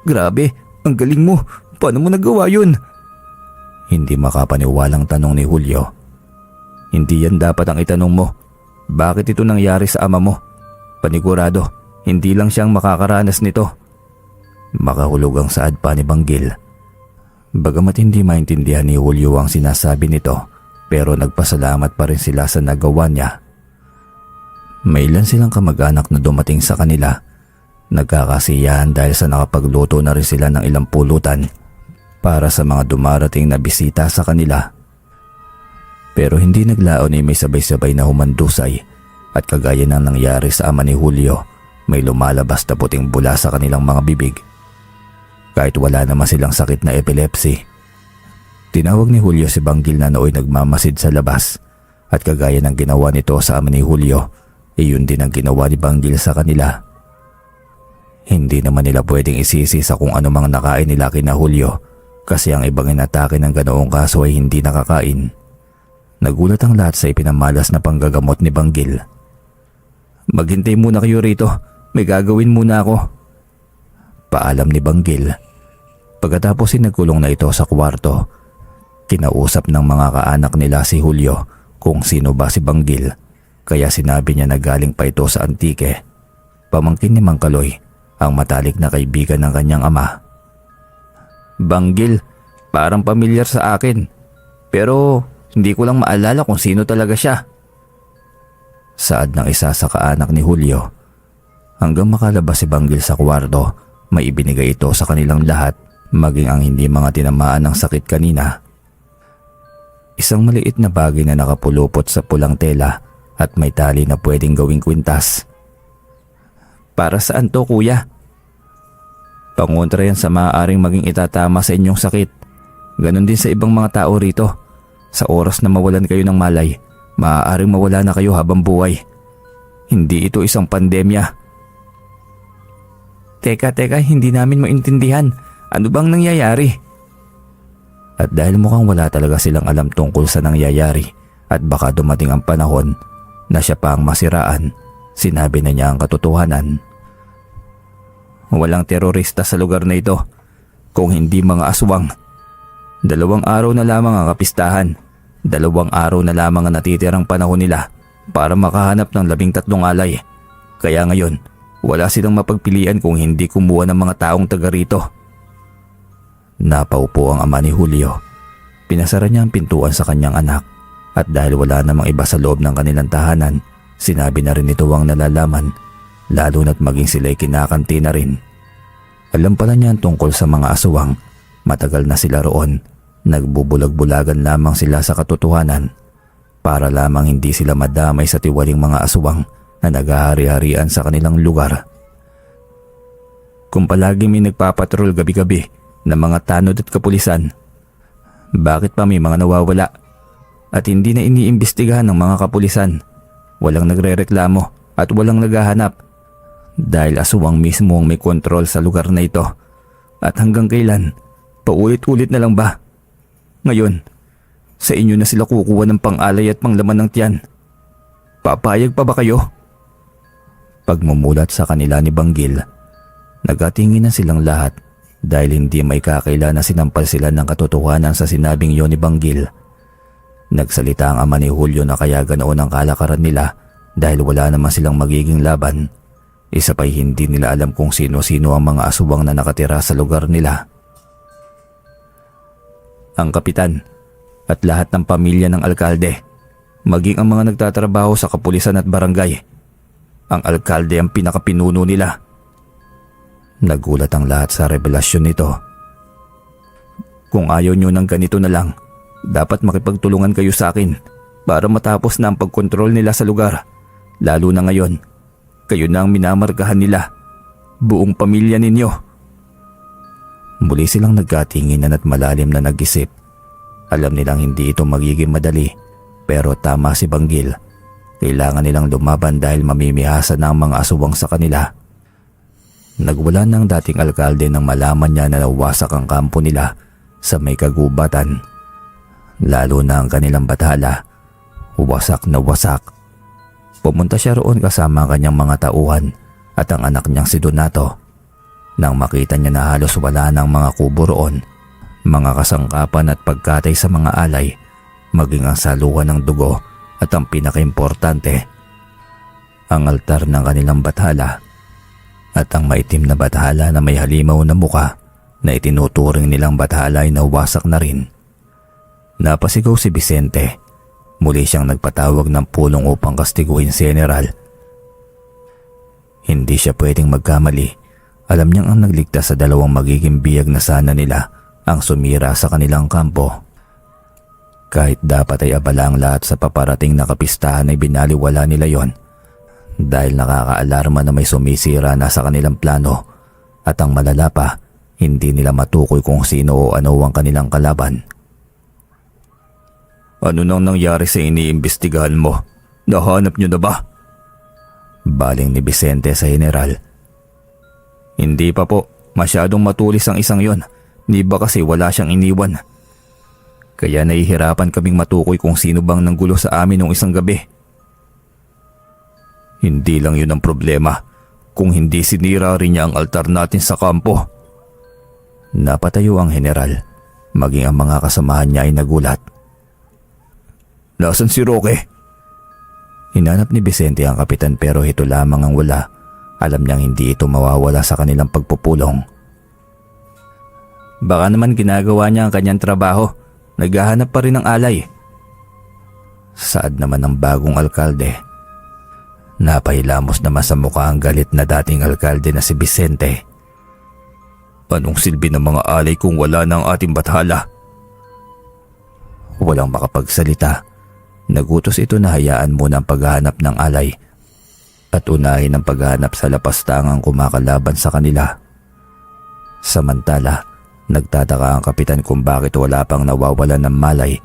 "Grabe, ang galing mo. Paano mo nagawa yun?" Hindi makapaniwalang tanong ni Julio. "Hindi yan dapat ang itanong mo. Bakit ito nangyari sa ama mo? Panigurado, hindi lang siyang makakaranas nito." Makahulog ang saad pa ni Banggil. Bagamat hindi maintindihan ni Julio ang sinasabi nito, pero nagpasalamat pa rin sila sa nagawa niya. May ilan silang kamag-anak na dumating sa kanila. Nagkakasiyahan dahil sa nakapagluto na rin sila ng ilang pulutan para sa mga dumarating na bisita sa kanila. Pero hindi naglaon ay may sabay-sabay na humandusay at kagaya ng nangyari sa ama ni Julio, may lumalabas na puting bula sa kanilang mga bibig. Kahit wala naman silang sakit na epilepsy. Tinawag ni Julio si Banggil na nooy nagmamasid sa labas at kagaya ng ginawa nito sa ama ni Julio, iyon din ang ginawa ni Banggil sa kanila. Hindi naman nila pwedeng isisi sa kung ano mang nakain nila kina Julio kasi ang ibang inatake ng ganoong kaso ay hindi nakakain. Nagulat ang lahat sa ipinamalas na panggagamot ni Banggil. "Maghintay muna kayo rito, may gagawin muna ako." Paalam ni Banggil. Pagkatapos ay nagkulong na ito sa kwarto. Kinausap ng mga kaanak nila si Julio kung sino ba si Banggil, kaya sinabi niya na galing pa ito sa Antique. Pamangkin ni Mang Kaloy, ang matalik na kaibigan ng kanyang ama. Banggil, parang pamilyar sa akin, pero hindi ko lang maalala kung sino talaga siya. Saad ng isa sa kaanak ni Julio. Hanggang makalabas si Banggil sa kwarto, may ibinigay ito sa kanilang lahat, maging ang hindi mga tinamaan ng sakit kanina. Isang maliit na bagay na nakapulupot sa pulang tela at may tali na pwedeng gawing kwintas. Para saan to, kuya? Pangontra yan sa maaaring maging itatama sa inyong sakit. Ganon din sa ibang mga tao rito. Sa oras na mawalan kayo ng malay, maaaring mawala na kayo habang buhay. Hindi ito isang pandemya. Teka, hindi namin maintindihan. Ano bang nangyayari? At dahil mukhang wala talaga silang alam tungkol sa nangyayari at baka dumating ang panahon na siya pa ang masiraan, sinabi na niya ang katotohanan. Walang terorista sa lugar na ito, kung hindi mga aswang. 2 araw na lamang ang kapistahan. 2 araw na lamang ang natitirang panahon nila para makahanap ng 13 alay. Kaya ngayon, wala silang mapagpilian kung hindi kumuha ng mga taong taga rito. Napaupo ang ama ni Julio. Pinasara niya ang pintuan sa kanyang anak at dahil wala namang iba sa loob ng kanilang tahanan, sinabi na rin ito ang nalalaman, lalo na't maging sila'y kinakanti na rin. Alam pala niya tungkol sa mga aswang. Matagal na sila roon. Nagbubulag-bulagan lamang sila sa katotohanan para lamang hindi sila madamay sa tiwaling mga aswang na naghahari-harian sa kanilang lugar. Kung palagi may nagpapatrol gabi-gabi na mga tanod at kapulisan, bakit pa may mga nawawala at hindi na iniimbestigahan ng mga kapulisan? Walang nagrereklamo at walang naghahanap dahil aswang mismo ang may kontrol sa lugar na ito. At hanggang kailan? Paulit-ulit na lang ba? Ngayon, sa inyo na sila kukuha ng pang-alay at panglaman ng tiyan. Papayag pa ba kayo? Pagmumulat sa kanila ni Banggil, nagatingin na silang lahat dahil hindi may kakaila na sinampal sila ng katotohanan sa sinabing yon ni Banggil. Nagsalita ang ama ni Julio na kaya ganoon ang kalakaran nila dahil wala naman silang magiging laban. Isa pa'y hindi nila alam kung sino-sino ang mga aswang na nakatira sa lugar nila. Ang kapitan at lahat ng pamilya ng alkalde, maging ang mga nagtatrabaho sa kapulisan at barangay. Ang alkalde ang pinakapinuno nila. Nagulat ang lahat sa revelasyon nito. Kung ayaw nyo ng ganito na lang, dapat makipagtulungan kayo sa akin para matapos na ang pagkontrol nila sa lugar. Lalo na ngayon, kayo na ang minamarkahan nila, buong pamilya ninyo. Muli silang nagkatinginan at malalim na nag-isip. Alam nilang hindi ito magiging madali, pero tama si Banggil. Kailangan nilang lumaban dahil mamimihasa na ang mga aswang sa kanila. Nagwala ng dating alkalde nang malaman niya na nawasak ang kampo nila sa may kagubatan. Lalo na ang kanilang bathala, wasak na wasak. Pumunta siya roon kasama ang kanyang mga tauhan at ang anak niyang si Donato. Nang makita niya na halos wala ng mga kubo roon, mga kasangkapan at pagkatay sa mga alay, maging ang saluhan ng dugo at ang pinakaimportante, ang altar ng kanilang bathala at ang maitim na bathala na may halimaw na muka na itinuturing nilang bathala ay nawasak na rin. Napasigaw si Vicente. Muli siyang nagpatawag ng pulong upang kastiguhin si General. Hindi siya pwedeng magkamali. Alam niyang ang nagligtas sa 2 magiging biyag na sana nila ang sumira sa kanilang kampo. Kahit dapat ay abala ang lahat sa paparating na kapistahan ay binaliwala nila yon dahil nakakaalarma na may sumisira na sa kanilang plano at ang malala pa, hindi nila matukoy kung sino o ano ang kanilang kalaban. Ano nang nangyari sa iniimbestigahan mo? Nahanap niyo na ba? Baling ni Vicente sa General. Hindi pa po, masyadong matulis ang isang yon. Di ba kasi wala siyang iniwan? Kaya nahihirapan kaming matukoy kung sino bang nanggulo sa amin nung isang gabi. Hindi lang yun ang problema, kung hindi sinira rin niya ang altar natin sa kampo. Napatayo ang general, maging ang mga kasamahan niya ay nagulat. "Nasaan si Roque?" Hinanap ni Vicente ang kapitan pero ito lamang ang wala. Alam niyang hindi ito mawawala sa kanilang pagpupulong. "Baka naman ginagawa niya ang kanyang trabaho. Naghahanap pa rin ng alay." Saad naman ng bagong alkalde. Napahilamos naman sa mukha ang galit na dating alkalde na si Vicente. "Anong silbi ng mga alay kung wala na ang ating bathala?" Walang makapagsalita. Nagutos ito na hayaan muna ang paghahanap ng alay at unahin ang paghahanap sa lapastangang kumakalaban sa kanila. Samantala, nagtataka ang kapitan kung bakit wala pang nawawalan ng malay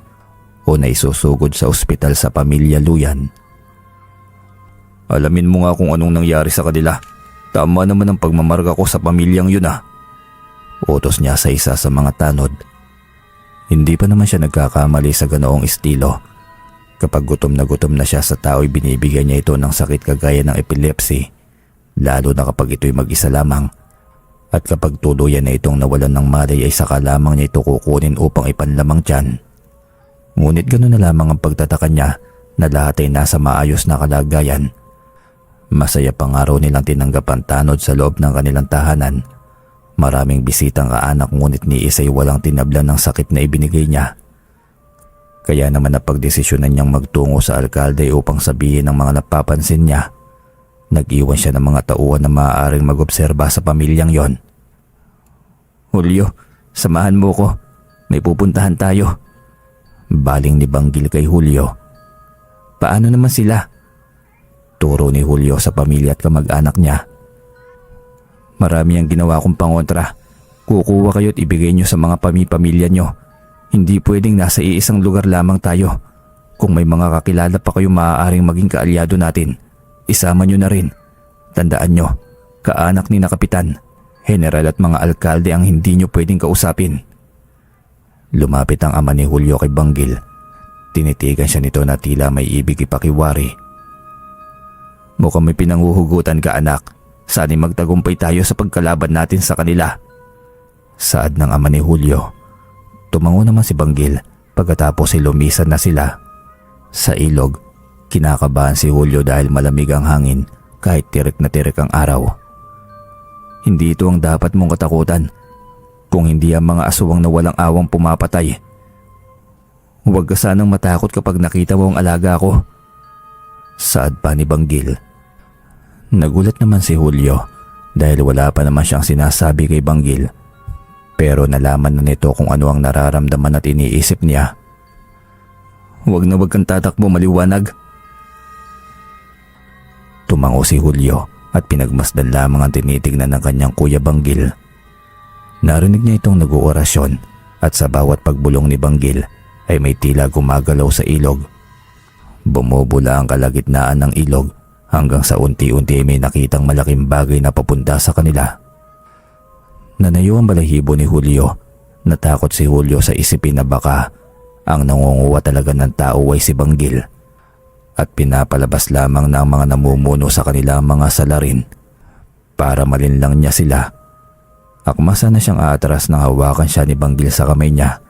o naisusugod sa ospital sa pamilya Luyan. "Alamin mo nga kung anong nangyari sa kanila. Tama naman ang pagmamarga ko sa pamilyang yun ah." Utos niya sa isa sa mga tanod. Hindi pa naman siya nagkakamali sa ganoong estilo. Kapag gutom na siya sa tao'y binibigyan niya ito ng sakit kagaya ng epilepsy, lalo na kapag ito'y mag-isa lamang. At kapag tuluyan na itong nawalan ng malay ay saka lamang niya ito kukunin upang ipanlamang tiyan. Ngunit gano'n na lamang ang pagtataka niya na lahat ay nasa maayos na kalagayan. Masaya pang araw nilang tinanggap ang tanod sa loob ng kanilang tahanan. Maraming bisitang kaanak ngunit ni isa'y walang tinablan ng sakit na ibinigay niya. Kaya naman napagdesisyonan niyang magtungo sa alkalde upang sabihin ng mga napapansin niya. Nag-iwan siya ng mga tauhan na maaaring mag-obserba sa pamilyang yon. "Julio, samahan mo ko. May pupuntahan tayo." Baling ni Banggil kay Julio. "Paano naman sila?" Turo ni Julio sa pamilya at kamag-anak niya. "Marami ang ginawa kong pangontra. Kukuha kayo at ibigay niyo sa mga pamilya niyo. Hindi pwedeng nasa iisang lugar lamang tayo. Kung may mga kakilala pa kayo maaaring maging kaalyado natin, isama niyo na rin. Tandaan niyo, kaanak ni na kapitan, general at mga alkalde ang hindi niyo pwedeng kausapin." Lumapit ang ama ni Julio kay Banggil. Tinitigan siya nito na tila may ibig ipakiwari. "Mukhang may pinanghuhugutan ka, anak. Sana'y magtagumpay tayo sa pagkalaban natin sa kanila." Saad ng ama ni Julio. Tumango naman si Banggil pagkatapos ay lumisan na sila. Sa ilog, kinakabahan si Julio dahil malamig ang hangin kahit tirik na tirik ang araw. "Hindi ito ang dapat mong katakutan. Kung hindi ang mga aswang na walang awang pumapatay. Huwag ka sanang matakot kapag nakita mo ang alaga ko." Saad pa ni Banggil. Nagulat naman si Julio dahil wala pa naman siyang sinasabi kay Banggil. Pero nalaman na nito kung ano ang nararamdaman at iniisip niya. "Huwag na huwag kang tatakbo, maliwanag." Tumango si Julio at pinagmasdan lamang ang tinitignan ng kanyang kuya Banggil. Narinig niya itong nag-oorasyon at sa bawat pagbulong ni Banggil ay may tila gumagalaw sa ilog. Bumubula ang kalagitnaan ng ilog hanggang sa unti-unti may nakitang malaking bagay na papunta sa kanila. Nanayo ang balahibo ni Julio. Natakot si Julio sa isipin na baka ang nangunguha talaga ng tao ay si Banggil at pinapalabas lamang ng mga namumuno sa kanilang mga salarin para malinlang niya sila. Akmasa na siyang aatras nang hawakan siya ni Banggil sa kamay niya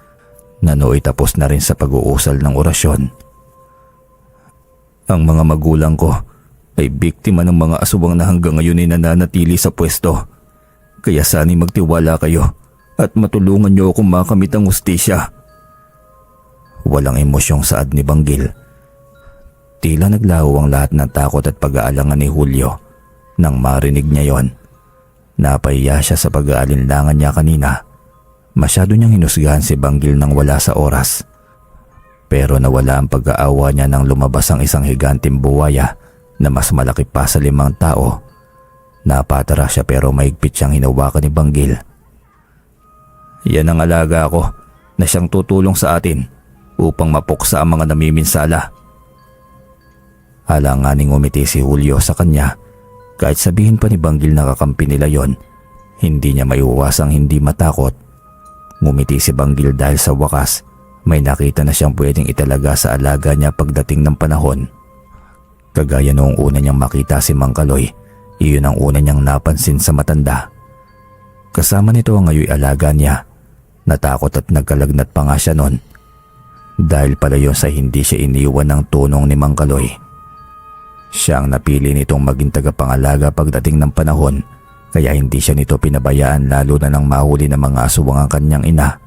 na nooy tapos na rin sa pag-uusal ng orasyon. "Ang mga magulang ko ay biktima ng mga aswang na hanggang ngayon ay nananatili sa pwesto. Kaya sana'y magtiwala kayo at matulungan niyo akong makamit ang hustisya." Walang emosyong saad ni Banggil. Tila naglaho ang lahat ng takot at pag-aalangan ni Julio nang marinig niya yon. Napahiya siya sa pag-aalinlangan niya kanina. Masyado niyang hinusgahan si Banggil nang wala sa oras. Pero nawala ang pag-aawa niya nang lumabas ang isang higanting buwaya na mas malaki pa sa 5 tao. Napatara siya pero mahigpit siyang hinawakan ni Banggil. "Yan ang alaga ko na siyang tutulong sa atin upang mapuksa ang mga namiminsala." Alanganing umiti si Julio sa kanya. Kahit sabihin pa ni Banggil na kakampi nila yon, hindi niya maiuwasang hindi matakot. Ngumiti si Banggil dahil sa wakas may nakita na siyang pwedeng italaga sa alaga niya pagdating ng panahon. Kagaya noong una niyang makita si Mang Kaloy, iyon ang una niyang napansin sa matanda. Kasama nito ang ngayoy alaga niya. Natakot at nagkalagnat pa nga siya noon. Dahil pala yun sa hindi siya iniwan ng tunong ni Mang Kaloy. Siya ang napili nitong maging tagapangalaga pagdating ng panahon, kaya hindi siya nito pinabayaan lalo na nang mahuli ng mga aswang ang kanyang ina.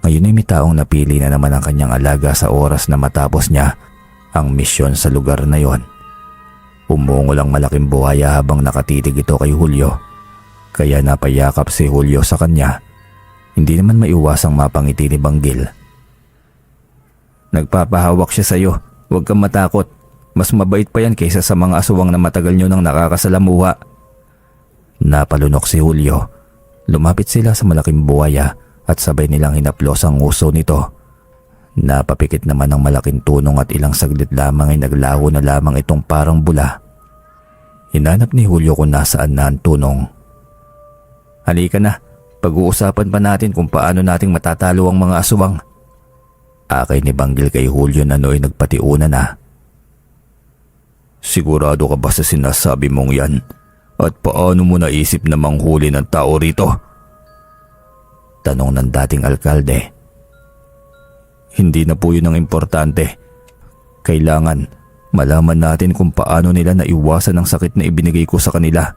Ngayon ay may taong napili na naman ang kanyang alaga sa oras na matapos niya ang misyon sa lugar na yon. Umungol ang malaking buhaya habang nakatitig ito kay Julio, kaya napayakap si Julio sa kanya. Hindi naman maiwasang mapangiti ni Banggil. Nagpapahawak siya sa iyo, huwag kang matakot. Mas mabait pa yan kaysa sa mga aswang na matagal nyo nang nakakasalamuha. Napalunok si Julio. Lumapit sila sa malaking buhaya at sabay nilang hinaplos ang uso nito. Napapikit naman ang malaking tunong at ilang saglit lamang ay naglaho na lamang itong parang bula. Hinanap ni Julio kung nasaan na ang tunong. Halika na, pag-uusapan pa natin kung paano nating matatalo ang mga aswang. Akay ni Banggil kay Julio na nooy nagpatiuna na. Sigurado ka ba sa sinasabi mong yan? At paano mo naisip na manghuli ng tao rito? Tanong ng dating alkalde. Hindi na po yun ang importante. Kailangan malaman natin kung paano nila naiwasan ang sakit na ibinigay ko sa kanila.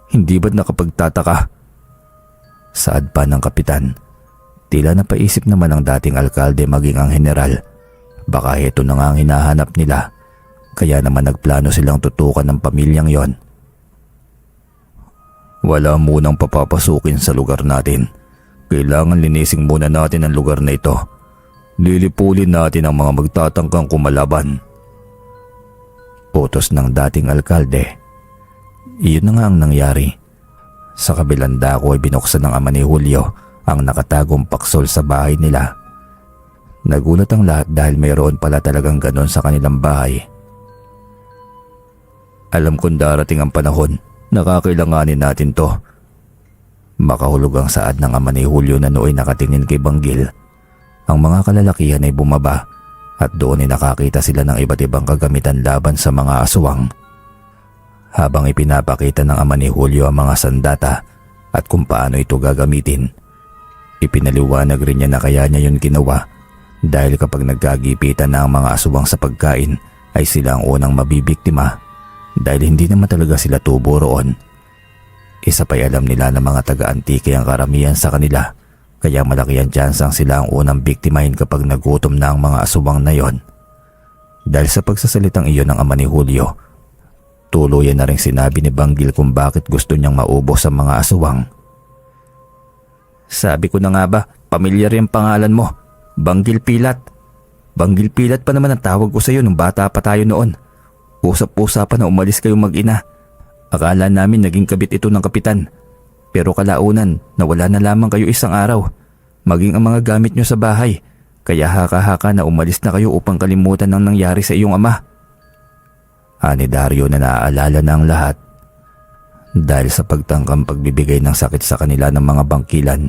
Hindi ba't nakapagtataka? Saad pa ng kapitan. Tila napaisip naman ang dating alkalde maging ang general. Baka heto na nga ang hinahanap nila. Kaya naman nagplano silang tutukan ng pamilyang yon. Wala munang papapasukin sa lugar natin. Kailangan linising muna natin ang lugar na ito. Lilipulin natin ang mga magtatangkang kumalaban. Utos ng dating alkalde. Iyon na nga ang nangyari. Sa kabilang dako ay binuksan ng ama ni Julio ang nakatagong paksol sa bahay nila. Nagulat ang lahat dahil mayroon pala talagang ganon sa kanilang bahay. Alam kong darating ang panahon na kakailanganin natin to. Makahulog ang saad ng ama ni Julio na nooy nakatingin kay Banggil. Ang mga kalalakihan ay bumaba at doon ay nakakita sila ng iba't ibang kagamitan laban sa mga aswang. Habang ipinapakita ng ama ni Julio ang mga sandata at kung paano ito gagamitin, ipinaliwanag rin niya na kaya niya yun ginawa dahil kapag nagkagipitan na ang mga aswang sa pagkain ay sila ang unang mabibiktima. Dahil hindi naman talaga sila tubo roon. Isa pa'y alam nila na mga taga-antike ang karamihan sa kanila, kaya malaki ang tsansang sila ang unang biktimahin kapag nagutom na ang mga aswang na yon. Dahil sa pagsasalitang iyon ng ama ni Julio, tuluyan na rin sinabi ni Banggil kung bakit gusto niyang maubos ang mga aswang. Sabi ko na nga ba, pamilyar yung pangalan mo, Banggil Pilat. Banggil Pilat pa naman ang tawag ko sa iyo nung bata pa tayo noon. Usap-usapan na umalis kayong mag-ina. Akala namin naging kabit ito ng kapitan. Pero kalaunan, nawala na lamang kayo isang araw. Maging ang mga gamit nyo sa bahay. Kaya haka-haka na umalis na kayo upang kalimutan ang nangyari sa iyong ama. Ani Dario na naaalala na ang lahat. Dahil sa pagtangkang pagbibigay ng sakit sa kanila ng mga bangkilan,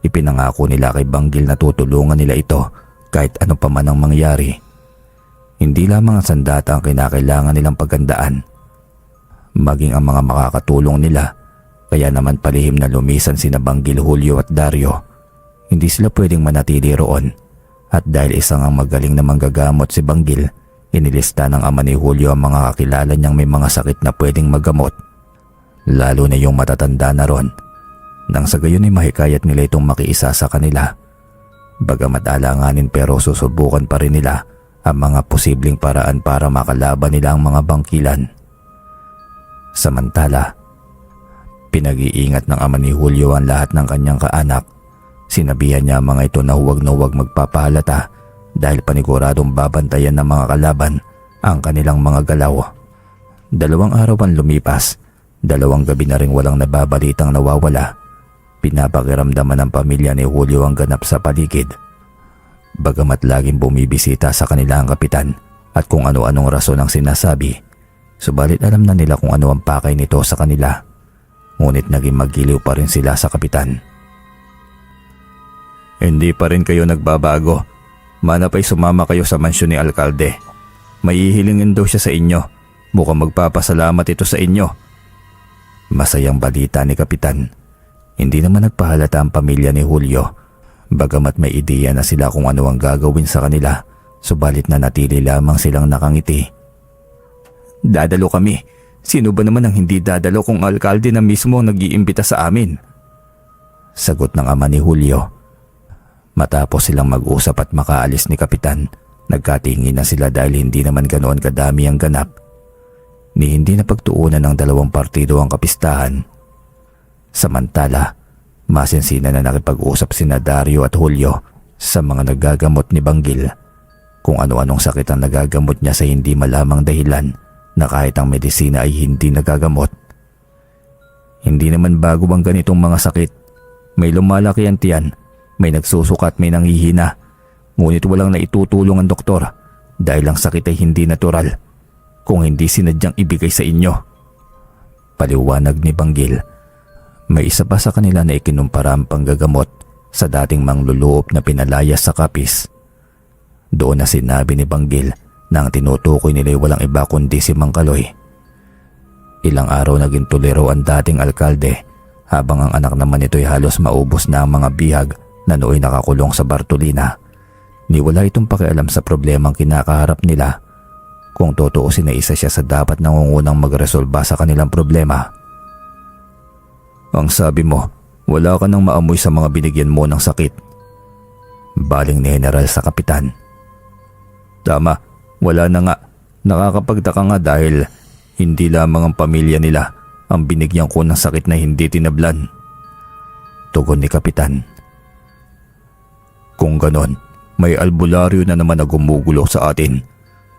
ipinangako nila kay Banggil na tutulungan nila ito kahit ano pa man ang mangyari. Hindi lamang ang sandata ang kinakailangan nilang paghandaan, maging ang mga makakatulong nila, kaya naman palihim na lumisan sina Banggil, Julio at Dario. Hindi sila pwedeng manatili roon at dahil isang ang magaling na manggagamot si Banggil, inilista ng ama ni Julio ang mga kakilala niyang may mga sakit na pwedeng magamot, lalo na yung matatanda na ron. Nang sa gayon ay mahikayat nila itong makiisa sa kanila. Bagamat alanganin pero susubukan pa rin nila ang mga posibleng paraan para makalaban nila ang mga bangkilan. Samantala, pinag-iingat ng ama ni Julio ang lahat ng kanyang kaanak. Sinabihan niya ang mga ito na huwag magpapahalata dahil paniguradong babantayan ng mga kalaban ang kanilang mga galaw. 2 araw ang lumipas, 2 gabi na ring walang nababalitang nawawala. Pinapakiramdaman ng pamilya ni Julio ang ganap sa paligid. Bagamat laging bumibisita sa kanila ang kapitan at kung ano-anong rason ang sinasabi, subalit alam na nila kung ano ang pakay nito sa kanila. Ngunit naging magiliw pa rin sila sa kapitan. Hindi pa rin kayo nagbabago. Manapay sumama kayo sa mansyon ni alkalde. May hihilingin daw siya sa inyo. Mukhang magpapasalamat ito sa inyo. Masayang balita ni kapitan. Hindi naman nagpahalata ang pamilya ni Julio, bagamat may ideya na sila kung ano ang gagawin sa kanila, subalit nanatili lamang silang nakangiti. Dadalo kami. Sino ba naman ang hindi dadalo kung alkalde na mismo ang nag-iimbita sa amin? Sagot ng ama ni Julio. Matapos silang mag-usap at makaalis ni Kapitan, nagkatingin na sila dahil hindi naman ganoon kadami ang ganap. Ni hindi na pagtuunan ng dalawang partido ang kapistahan. Samantala, masinsina na nakipag-usap sina Dario at Julio sa mga nagagamot ni Banggil kung ano-anong sakit ang nagagamot niya sa hindi malamang dahilan na kahit ang medisina ay hindi nagagamot. Hindi naman bago ang ganitong mga sakit. May lumalaki ang tiyan, may nagsusuka at may nanghihina. Ngunit walang naitutulong ang doktor dahil ang sakit ay hindi natural kung hindi sinadyang ibigay sa inyo. Paliwanag ni Banggil. May isa pa sa kanila na ikinumpara ang panggagamot sa dating mangluloob na pinalayas sa kapis. Doon na sinabi ni Banggil na ang tinutukoy nila ay walang iba kundi si Mang Kaloy. Ilang araw naging tuliro ang dating alkalde habang ang anak naman nito ay halos maubos na ang mga bihag na nooy nakakulong sa Bartolina. Ni wala itong pakialam sa problemang kinakaharap nila. Kung tutuusin na isa siya sa dapat nangungunang magresolba sa kanilang problema. Ang sabi mo, wala ka nang maamoy sa mga binigyan mo ng sakit. Baling ni General sa Kapitan. Tama, wala na nga. Nakakapagtaka nga dahil hindi lamang ang pamilya nila ang binigyan ko ng sakit na hindi tinablan. Tugon ni Kapitan. Kung ganon, may albularyo na naman na gumugulo sa atin.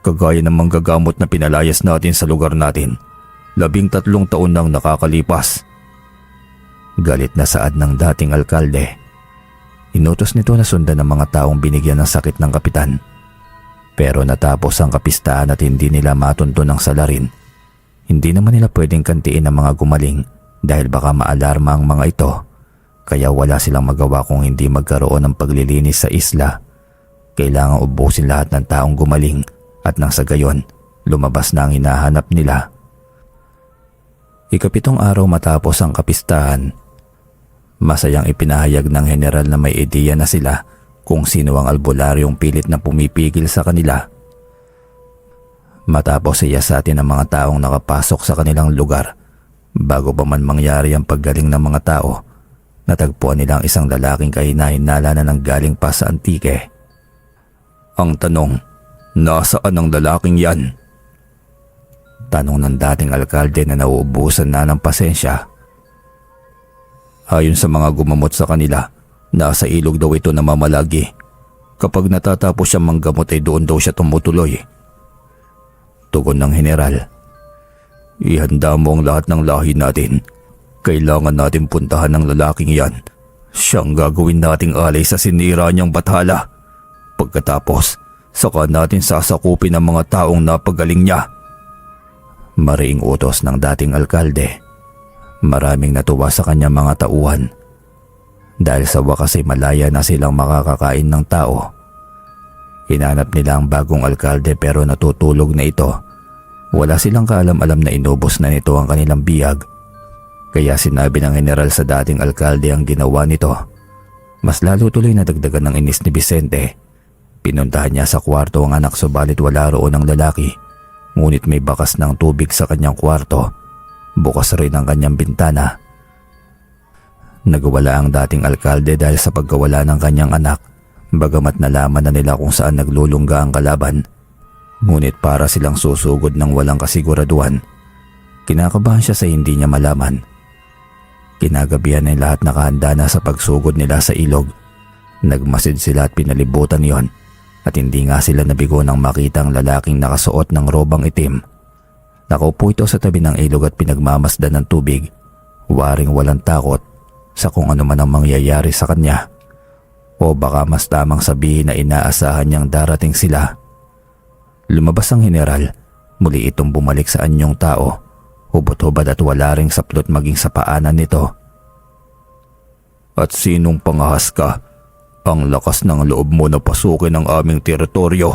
Kagaya ng manggagamot na pinalayas natin sa lugar natin. 13 taon nang nakakalipas. Galit na saad ng dating alkalde. Inutos nito na sundan ng mga taong binigyan ng sakit ng kapitan. Pero natapos ang kapistahan at hindi nila matunto ng salarin. Hindi naman nila pwedeng kantiin ang mga gumaling dahil baka maalarma ang mga ito. Kaya wala silang magawa kung hindi magkaroon ng paglilinis sa isla. Kailangan ubusin lahat ng taong gumaling at nang sa gayon, lumabas na ang hinahanap nila. Ika-7 araw matapos ang kapistahan, masayang ipinahayag ng general na may ideya na sila kung sino ang albularyong pilit na pumipigil sa kanila. Matapos siyasatin ang mga taong nakapasok sa kanilang lugar, bago pa man mangyari ang paggaling ng mga tao, natagpuan nila ang isang lalaking kahinahinala na nanggaling pa sa Antique. Ang tanong, nasaan ang lalaking yan? Tanong ng dating alkalde na nauubusan na ng pasensya. Ayon sa mga gumamot sa kanila, nasa ilog daw ito namamalagi. Kapag natatapos siyang manggamot ay doon daw siya tumutuloy. Tugon ng general. Ihanda mo ang lahat ng lahi natin. Kailangan natin puntahan ng lalaking yan. Siyang gagawin nating alay sa sinira niyang bathala. Pagkatapos, saka natin sasakupin ang mga taong napagaling niya. Mariing utos ng dating alkalde. Maraming natuwa sa kanyang mga tauhan. Dahil sa wakas ay malaya na silang makakakain ng tao. Hinanap nila ang bagong alkalde pero natutulog na ito. Wala silang kaalam-alam na inubos na nito ang kanilang biyag. Kaya sinabi ng general sa dating alkalde ang ginawa nito. Mas lalo tuloy na dagdagan ng inis ni Vicente. Pinuntahan niya sa kwarto ang anak subalit wala roon ang lalaki. Ngunit may bakas ng tubig sa kanyang kwarto. Bukas rin ang kanyang bintana. Nagwala ang dating alkalde dahil sa pagkawala ng kanyang anak. Bagamat nalaman na nila kung saan naglulungga ang kalaban. Ngunit para silang susugod ng walang kasiguraduhan. Kinakabahan siya sa hindi niya malaman. Kinagabihan ay lahat nakahanda na sa pagsugod nila sa ilog. Nagmasid sila at pinalibutan yon. At hindi nga sila nabigo nang makita ang lalaking nakasuot ng robang itim. Nakaupo ito sa tabi ng ilog at pinagmamasdan ng tubig. Waring walang takot sa kung ano man ang mangyayari sa kanya. O baka mas tamang sabihin na inaasahan niyang darating sila. Lumabas ang general. Muli itong bumalik sa anyong tao. Hubot-hubad at wala ring saplot maging sa paanan nito. At sinong pangahas ka? Ang lakas ng loob mo na pasukin ang aming teritoryo.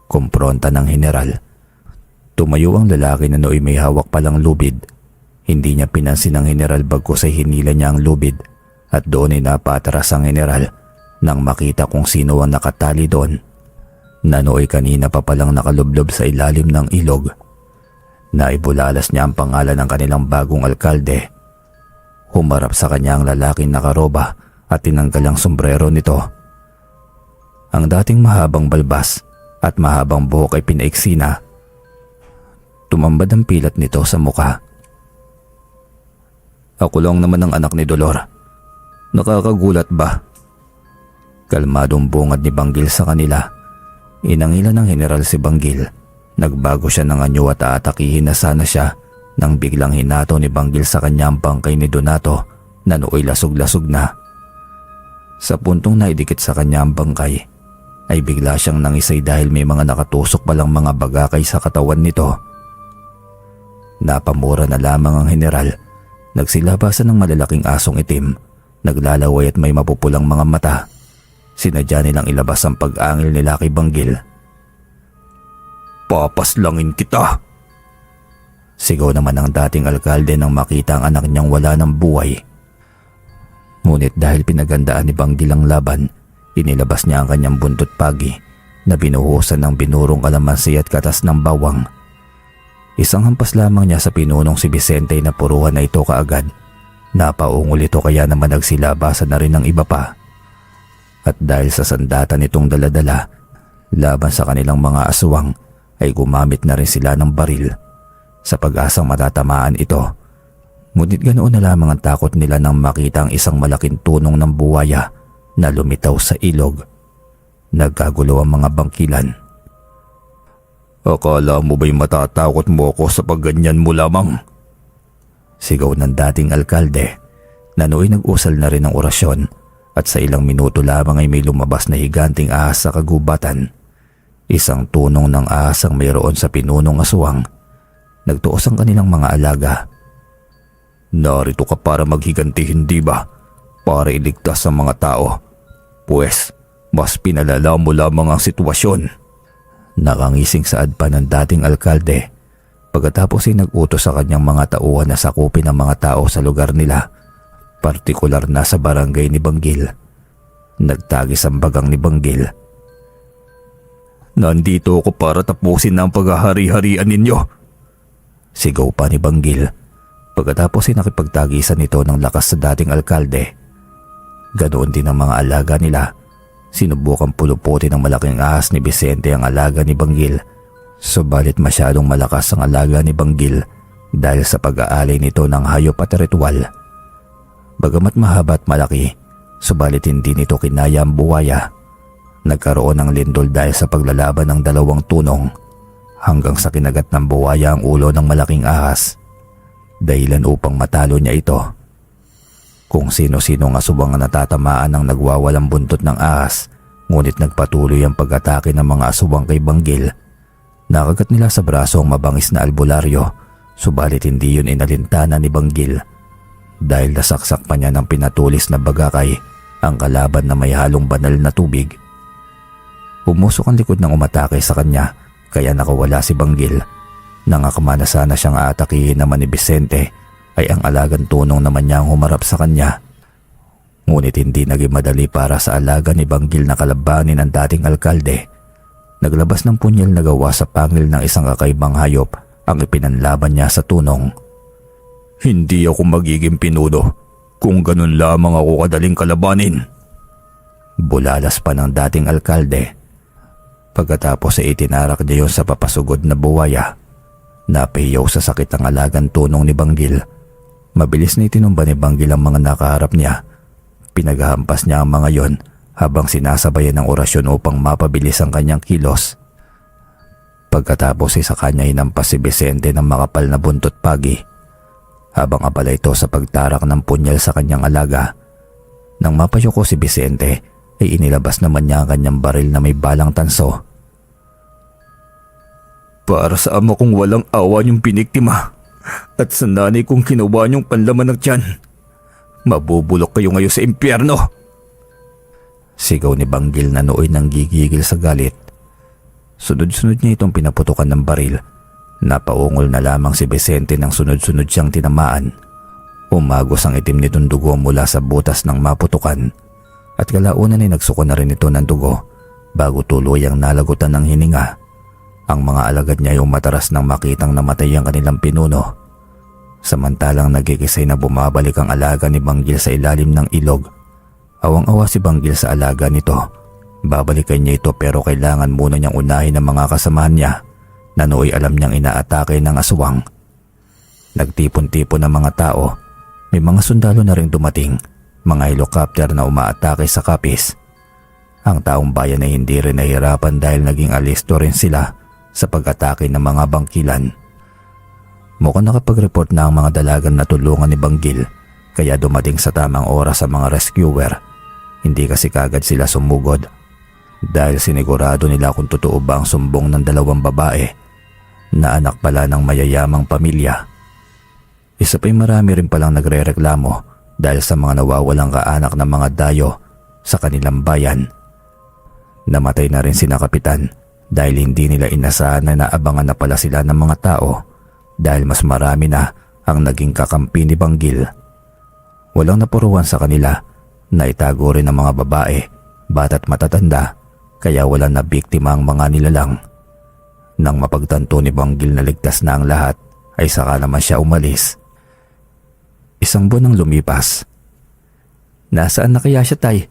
Kumpronta ng general. Tumayo ang lalaki na nooy may hawak palang lubid. Hindi niya pinansin ang general bagkus ay hinila niya ang lubid at doon ay napatras ang general nang makita kung sino ang nakatali doon. Na nooy kanina pa palang nakalublob sa ilalim ng ilog. Naibulalas niya ang pangalan ng kanilang bagong alkalde. Humarap sa kanya ang lalaking nakaroba at tinanggal ang sombrero nito. Ang dating mahabang balbas at mahabang buhok ay pinaiksi na. Tumambad ang pilat nito sa mukha. Ako lang naman ang anak ni Dolor. Nakakagulat ba? Kalmadong bungad ni Banggil sa kanila. Inangilan ng general si Banggil. Nagbago siya ng anyo at aatakihin na sana siya nang biglang hinato ni Banggil sa kanya ang bangkay ni Donato na nooy lasog-lasog na. Sa puntong naidikit sa kanya ang bangkay ay bigla siyang nangisay dahil may mga nakatusok palang mga bagakay sa katawan nito. Napamura na lamang ang general. Nagsilabasan ng malalaking asong itim, naglalaway at may mapupulang mga mata. Sinadya nilang ilabas ang pag-angil nila kay Banggil. Papaslangin kita! Sigaw naman ang dating alkalde nang makita ang anak niyang wala ng buhay. Ngunit dahil pinagandaan ni Banggil ang laban, inilabas niya ang kanyang buntot pagi na binuhusan ng binurong kalamansi at katas ng bawang. Isang hampas lamang niya sa pinunong si Vicente na puruhan na ito kaagad. Napaungol ito kaya naman nagsilabasan na rin ng iba pa. At dahil sa sandata nitong daladala, laban sa kanilang mga aswang ay gumamit na rin sila ng baril sa pag-asang matatamaan ito. Ngunit ganoon na lamang ang takot nila nang makita ang isang malaking tunong ng buwaya na lumitaw sa ilog. Nagkagulo ang mga bangkilan. Akala mo ba'y matatakot mo ako sa pagganyan mo lamang? Sigaw ng dating alkalde na nooy nag-usal na rin ng orasyon at sa ilang minuto lamang ay may lumabas na higanting ahas sa kagubatan. Isang tunong ng ahas ang mayroon sa pinunong aswang. Nagtuos ang kanilang mga alaga. Narito ka para maghiganti, hindi ba? Para iligtas ang mga tao. Pues, mas pinalala mo lamang ang sitwasyon. Nakangising saad pa ng dating alkalde. Pagkatapos ay nag-utos sa kanyang mga tauhan na sakupin ang mga tao sa lugar nila, partikular na sa barangay ni Banggil. Nagtagis ang bagang ni Banggil. Nandito ako para tapusin ang paghahari-harian ninyo. Sigaw pa ni Banggil. Pagkatapos ay nakipagtagisan ito ng lakas sa dating alkalde. Ganoon din ang mga alaga nila. Sinubukan puluputin ng malaking ahas ni Vicente ang alaga ni Banggil. Subalit masyadong malakas ang alaga ni Banggil dahil sa pag-aalay nito ng hayop at ritual. Bagamat mahaba at malaki, subalit hindi nito kinaya ang buwaya. Nagkaroon ng lindol dahil sa paglalaban ng dalawang tunong hanggang sa kinagat ng buwaya ang ulo ng malaking ahas. Dahilan upang matalo niya ito. Kung sino-sino nga subang natatamaan ng nagwawalang buntot ng ahas, ngunit nagpatuloy ang pag-atake ng mga aswang kay Banggil. Nakagat nila sa braso ang mabangis na albularyo, subalit hindi yun inalintana ni Banggil. Dahil nasaksak pa niya ng pinatulis na bagakay ang kalaban na may halong banal na tubig. Pumusok ang likod ng umatake sa kanya, kaya nakawala si Banggil. Nangakama na sana siyang aatakihin naman ni Vicente, ay ang alagang tunong naman niya ang humarap sa kanya. Ngunit hindi naging madali para sa alaga ni Banggil na kalabanin ang dating alkalde. Naglabas ng punyal na gawa sa pangil ng isang kakaibang hayop ang ipinanlaban niya sa tunong. Hindi ako magiging pinuno kung ganun lamang ako kadaling kalabanin. Bulalas pa ng dating alkalde. Pagkatapos ay itinarak niya yun sa papasugod na buwaya. Napahiyaw sa sakit ang alagang tunong ni Banggil. Mabilis na itinumba ni Banggil ang mga nakaharap niya. Pinaghampas niya ang mga yon habang sinasabayan ng orasyon upang mapabilis ang kanyang kilos. Pagkatapos ay sa kanya hinampas si Vicente ng makapal na buntot pagi. Habang abala ito sa pagtarak ng punyal sa kanyang alaga. Nang mapayuko si Vicente ay inilabas naman niya ang kanyang baril na may balang tanso. Para sa ama kong walang awa niyong piniktima at sa nanay kong kinuha niyong panlaman ng tiyan, mabubulok kayo ngayon sa impyerno. Sigaw ni Banggil na nooy nang gigigil sa galit. Sunod-sunod niya itong pinaputukan ng baril Napaungol na lamang si Vicente nang sunod-sunod siyang tinamaan. Umagos ang itim nitong dugo mula sa butas ng maputukan at kalaunan ay nagsuko na rin ito ng dugo bago tuluyang nalagutan ng hininga. Ang mga alagad niya ay umataras nang makitang namatay ang kanilang pinuno. Samantalang nagkikisay na bumabalik ang alaga ni Banggil sa ilalim ng ilog. Awang-awa si Banggil sa alaga nito. Babalikan niya ito pero kailangan muna niyang unahin ang mga kasamahan niya na nooy alam niyang inaatake ng aswang. Nagtipon-tipon ang mga tao. May mga sundalo na ring dumating, mga helicopter na umaatake sa kapis. Ang taong bayan ay hindi rin nahirapan dahil naging alisto rin sila sa pag-atake ng mga bangkilan. Mukhang nakapag-report na ang mga dalagang natulungan ni Banggil kaya dumating sa tamang oras ang mga rescuer. Hindi kasi kagad sila sumugod dahil sinigurado nila kung totoo ba ang sumbong ng dalawang babae na anak pala ng mayayamang pamilya. Isa pa'y marami rin palang nagrereklamo dahil sa mga nawawalang kaanak ng mga dayo sa kanilang bayan. Namatay na rin sina Kapitan dahil hindi nila inasahan na naabangan na pala sila ng mga tao dahil mas marami na ang naging kakampi ni Banggil. Walang napuruan sa kanila na itago rin ng mga babae, bata't matatanda kaya walang nabiktima ang mga nilalang. Nang mapagtanto ni Banggil na ligtas na ang lahat ay saka naman siya umalis. Isang buwan ang lumipas. Nasaan na kaya siya, Tay?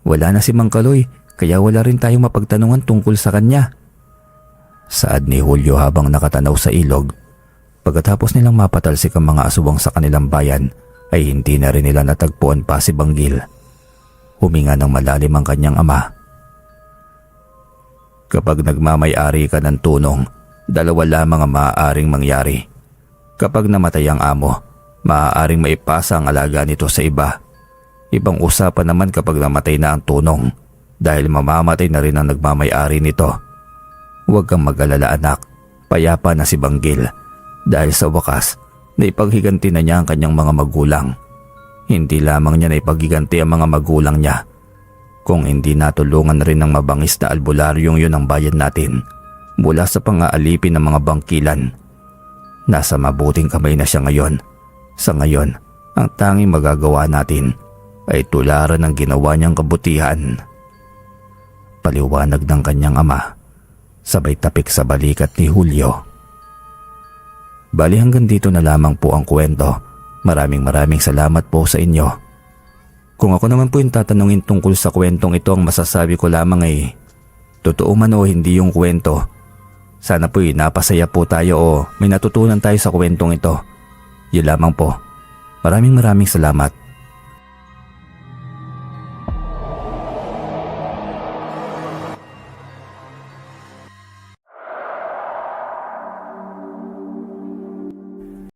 Wala na si Mang Kaloy kaya wala rin tayong mapagtanungan tungkol sa kanya. Saad ni Julio habang nakatanaw sa ilog. Pagkatapos nilang mapatalsik ang mga aswang sa kanilang bayan ay hindi na rin nila natagpuan pa si Banggil. Huminga ng malalim ang kanyang ama. Kapag nagmamay-ari ka ng tunong, dalawa lamang ang maaaring mangyari. Kapag namatay ang amo, maaaring maipasa ang alaga nito sa iba. Ibang usapan naman kapag namatay na ang tunong dahil mamamatay na rin ang nagmamay-ari nito. Huwag kang mag-alala anak, payapa na si Banggil dahil sa wakas naipaghiganti na niya ang kanyang mga magulang. Hindi lamang niya naipaghiganti ang mga magulang niya, kung hindi natulungan rin ng mabangis na albularyong yun ang bayan natin mula sa pang-aalipin ng mga bangkilan. Nasa mabuting kamay na siya ngayon. Sa ngayon, ang tanging magagawa natin ay tularan ng ginawa niyang kabutihan. Paliwanag ng kanyang ama, sabay tapik sa balikat ni Julio. Bali hanggang dito na lamang po ang kwento. Maraming salamat po sa inyo. Kung ako naman po yung tatanungin tungkol sa kwentong ito, ang masasabi ko lamang ay totoo man o hindi yung kwento. Sana po'y napasaya po tayo o may natutunan tayo sa kwentong ito. Yun lamang po. Maraming salamat.